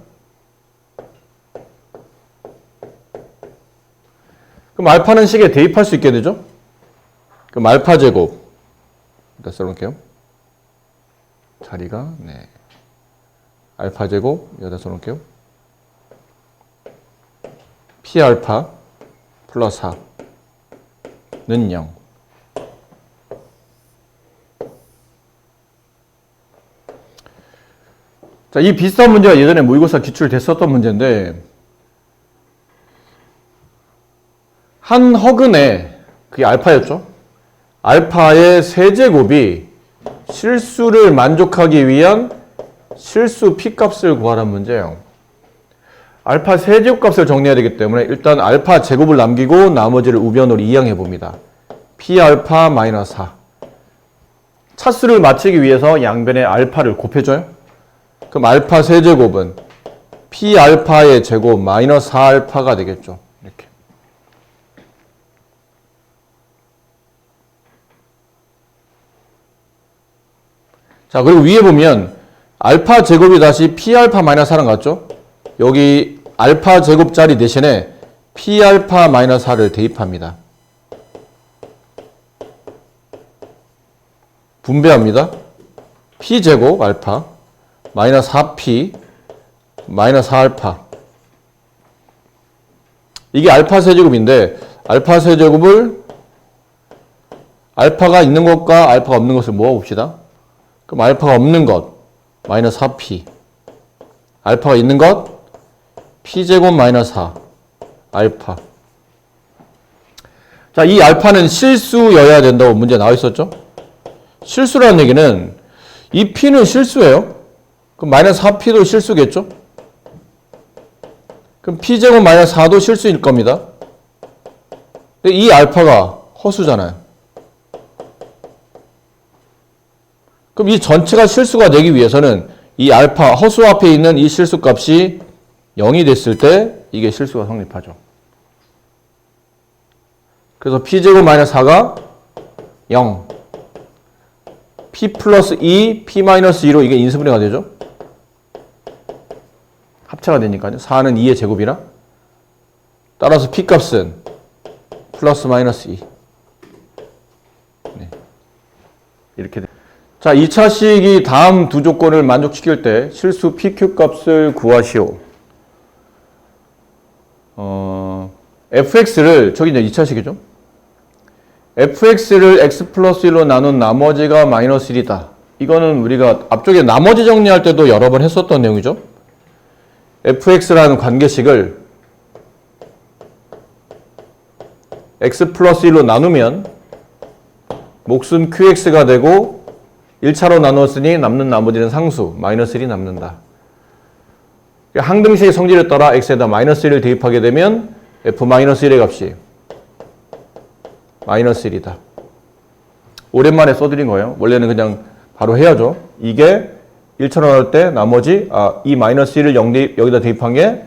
그럼 알파는 식에 대입할 수 있게 되죠? 그럼 알파 제곱 일단 써놓을게요. 자리가 네. 알파 제곱 여기다 써놓을게요. P 알파 플러스 4는 0. 자, 이 비슷한 문제가 예전에 모의고사 기출됐었던 문제인데 한 허근에 그게 알파였죠. 알파의 세제곱이 실수를 만족하기 위한 실수 P값을 구하라는 문제예요. 알파 세제곱값을 정리해야 되기 때문에 일단 알파 제곱을 남기고 나머지를 우변으로 이항해 봅니다. P알파 마이너스 4. 차수를 맞추기 위해서 양변에 알파를 곱해줘요. 그럼 알파 세제곱은 P알파의 제곱 마이너스 4알파가 되겠죠. 이렇게. 자, 그리고 위에 보면 알파 제곱이 다시 P알파 마이너스 4랑 같죠? 여기 알파 제곱자리 대신에 P알파 마이너스 4를 대입합니다. 분배합니다. P제곱 알파 마이너스 4P 마이너스 4알파. 이게 알파 세제곱인데 알파 세제곱을 알파가 있는 것과 알파가 없는 것을 모아봅시다. 그럼 알파가 없는 것 마이너스 4P 알파가 있는 것 P제곱 마이너스 4 알파. 자, 이 알파는 실수여야 된다고 문제 나와 있었죠? 실수라는 얘기는 이 P는 실수예요. 그럼 마이너스 4P도 실수겠죠? 그럼 P제곱 마이너스 4도 실수일 겁니다. 근데 이 알파가 허수잖아요. 그럼 이 전체가 실수가 되기 위해서는 이 알파 허수 앞에 있는 이 실수 값이 0이 됐을 때 이게 실수가 성립하죠. 그래서 P제곱 마이너스 4가 0. P 플러스 2, P 마이너스 2로 이게 인수분해가 되죠. 합체가 되니까요. 4는 2의 제곱이라. 따라서 P 값은 플러스 마이너스 2. 네. 이렇게 됩니다. 자, 2차식이 다음 두 조건을 만족시킬 때 실수 PQ 값을 구하시오. fx를, 저기 이제 2차식이죠. fx를 x 플러스 1로 나눈 나머지가 마이너스 1이다. 이거는 우리가 앞쪽에 나머지 정리할 때도 여러 번 했었던 내용이죠. fx라는 관계식을 x 플러스 1로 나누면 몫은 qx가 되고 1차로 나눴으니 남는 나머지는 상수, 마이너스 1이 남는다. 항등식의 성질에 따라 x에다 마이너스 1을 대입하게 되면 f-1의 값이 마이너스 1이다. 오랜만에 써드린 거예요. 원래는 그냥 바로 해야죠. 이게 1차로 나눌 때 나머지, 이 마이너스 1을 여기다 대입한 게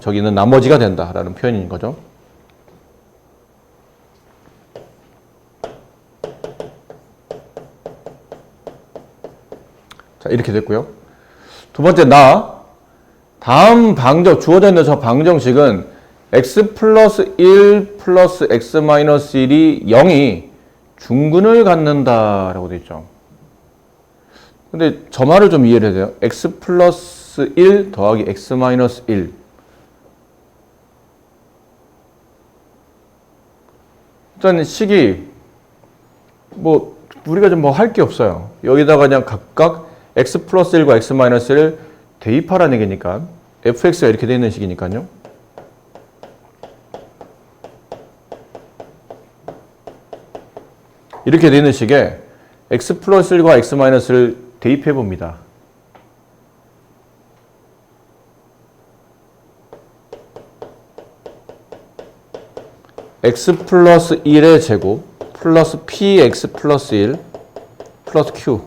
저기는 나머지가 된다라는 표현인 거죠. 자, 이렇게 됐고요. 두 번째, 다음 주어져 있는 저 방정식은 x 플러스 1 플러스 x 마이너스 1이 0이 중근을 갖는다라고 되어 있죠. 근데 저 말을 좀 이해를 해야 돼요. x 플러스 1 더하기 x 마이너스 1. 일단 식이 뭐 우리가 좀 뭐 할 게 없어요. 여기다가 그냥 각각 x 플러스 1과 x 마이너스 1을 대입하라는 얘기니까 fx가 이렇게 되어 있는 식이니까요. 이렇게 되어 있는 식에 x 플러스 1과 x 마이너스 1을 대입해 봅니다. x 플러스 1의 제곱 플러스 px 플러스 1 플러스 q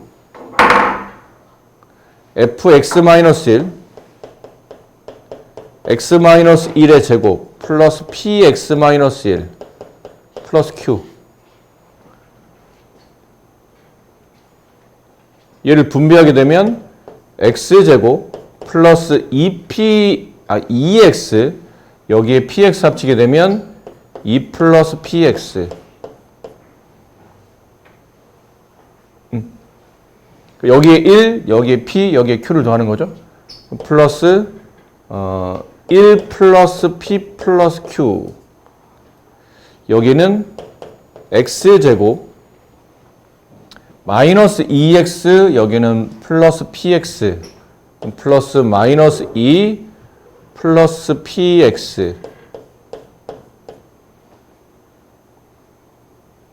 fx 마이너스 1 x 마이너스 1의 제곱 플러스 px 마이너스 1 플러스 q 얘를 분배하게 되면 x제곱 플러스 2x 여기에 px 합치게 되면 2 플러스 px 여기에 1, 여기에 p, 여기에 q를 더하는 거죠. 플러스 1 플러스 p 플러스 q 여기는 x제곱 마이너스 2x 여기는 플러스 px 플러스 마이너스 2 플러스 px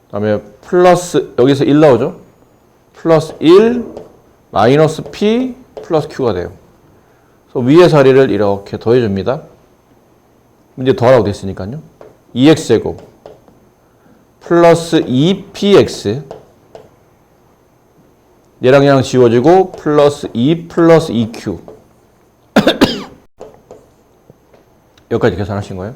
그다음에 플러스 여기서 1 나오죠. 플러스 1 마이너스 p 플러스 q가 돼요. 그래서 위의 자리를 이렇게 더해줍니다. 이제 더하라고 됐으니까요. 2x제곱 플러스 2px 얘랑 얘랑 지워지고 플러스 2 플러스 2q 여기까지 계산하신 거예요?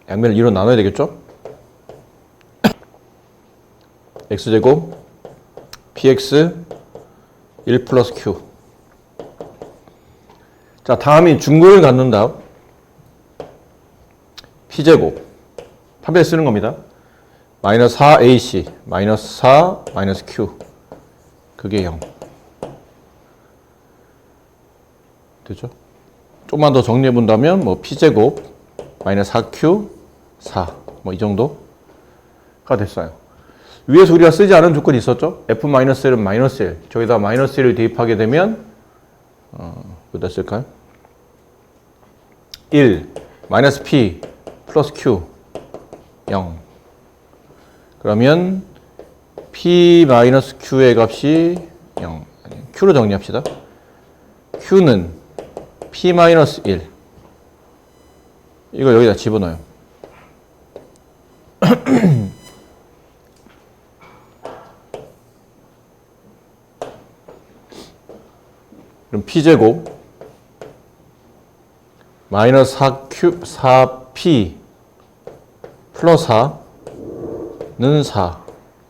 양면을 2로 나눠야 되겠죠? x제곱 px 1 플러스 q 자 다음이 중근을 갖는다. p제곱 판별 쓰는 겁니다. 마이너스 4ac 마이너스 4 마이너스 q 그게 0 되죠? 좀만 더 정리해 본다면 뭐 p제곱 마이너스 4q 4 뭐 이 정도가 됐어요. 위에서 우리가 쓰지 않은 조건이 있었죠? f-1은 마이너스 1 저기다 마이너스 1을 대입하게 되면 어디다 쓸까요? 1 마이너스 p 플러스 q 0 그러면 p 마이너스 q의 값이 0 q로 정리합시다. q는 p 마이너스 1 이거 여기다 집어넣어요. 그럼 p제곱 마이너스 4p 플러스 4는 4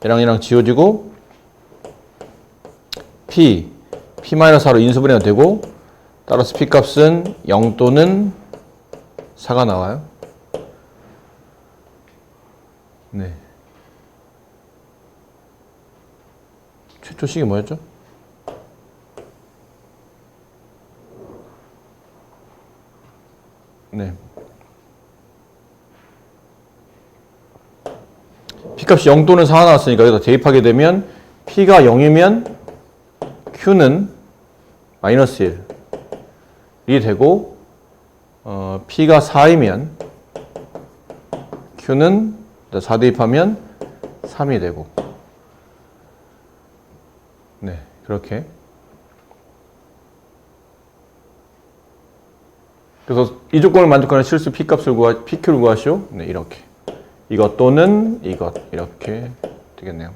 얘랑 지워지고 p 마이너스 4로 인수분해가 되고 따라서 p 값은 0 또는 4가 나와요. 네. 최초식이 뭐였죠? 네. P값이 0 또는 4가 나왔으니까 여기다 대입하게 되면 P가 0이면 Q는 마이너스 1이 되고 P가 4이면 Q는 4 대입하면 3이 되고 네 그렇게 그래서 이 조건을 만족하는 실수 P값을 PQ를 구하시오. 네, 이렇게. 이것 또는 이것. 이렇게 되겠네요.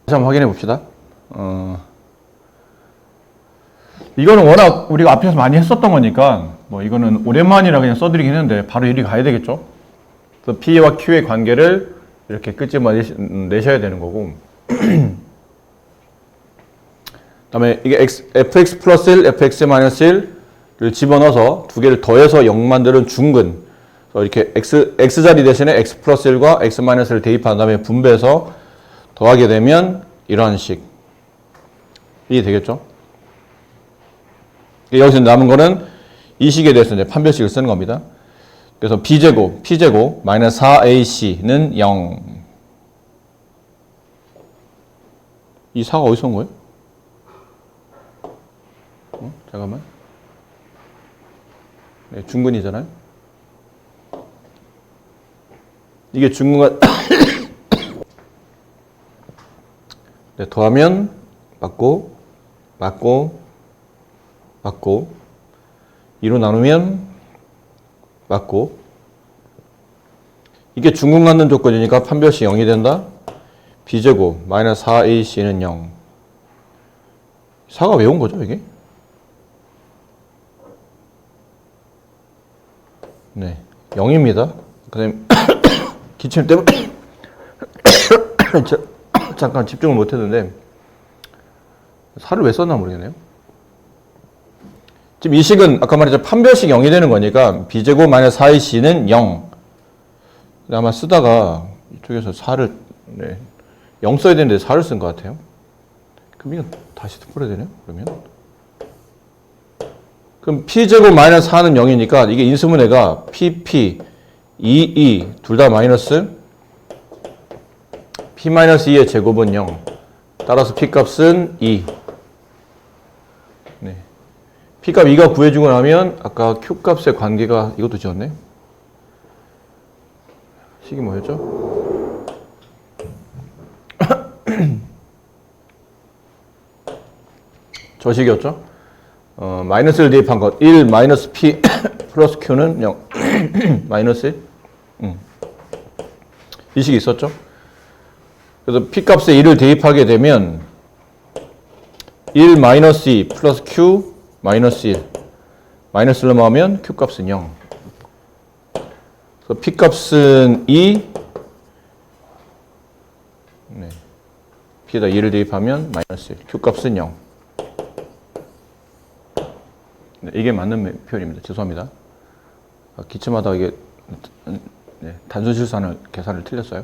다시 한번 확인해 봅시다. 이거는 워낙 우리가 앞에서 많이 했었던 거니까, 뭐 이거는 오랜만이라 그냥 써드리긴 했는데, 바로 이리 가야 되겠죠? 그래서 P와 Q의 관계를 이렇게 끄집어 내셔야 되는 거고. 다음에 이게 fx 플러스 1, fx 마이너스 1을 집어넣어서 두 개를 더해서 0 만드는 중근. 그래서 이렇게 x자리 대신에 x 플러스 1과 x 마이너스 1을 대입한 다음에 분배해서 더하게 되면 이러한 식이 되겠죠. 여기서 남은 거는 이 식에 대해서 이제 판별식을 쓰는 겁니다. 그래서 p제곱 마이너스 4ac는 0. 이 4가 어디서 온 거예요? 잠깐만. 네, 중근이잖아요. 이게 중근과 네, 더하면 맞고 2로 나누면 맞고 이게 중근 갖는 조건이니까 판별식 0이 된다. b제곱 마이너스 4ac는 0. 4가 왜 온 거죠 이게? 네, 0입니다. 그 다음에 기침 때문에 잠깐 집중을 못했는데 4를 왜 썼나 모르겠네요. 지금 이 식은 아까 말했죠. 판별식 0이 되는 거니까 b제곱 마이너스 4ac는 0. 아마 쓰다가 이쪽에서 4를 0 써야 되는데 4를 쓴 것 같아요. 그럼 이거 다시 풀어야 되네요. 그럼 p제곱 마이너스 4는 0이니까 이게 인수분해가 pp, 2, 둘 다 마이너스 p 마이너스 2의 제곱은 0. 따라서 p 값은 2. 네. p 값 2가 구해주고 나면 아까 q 값의 관계가 이것도 지웠네. 식이 뭐였죠? 저 식이었죠? 마이너스를 대입한 것. 1 마이너스 p 플러스 q는 0. 마이너스 1. 이 식이 있었죠? 그래서 p 값에 1을 대입하게 되면 1 마이너스 2 플러스 q 마이너스 1. 마이너스를 넣으면 q 값은 0. 그래서 p 값은 2. 네. p에다 2를 대입하면 마이너스 1. q 값은 0. 네, 이게 맞는 표현입니다. 죄송합니다. 기침하다가 이게 단순 실수하는 계산을 틀렸어요.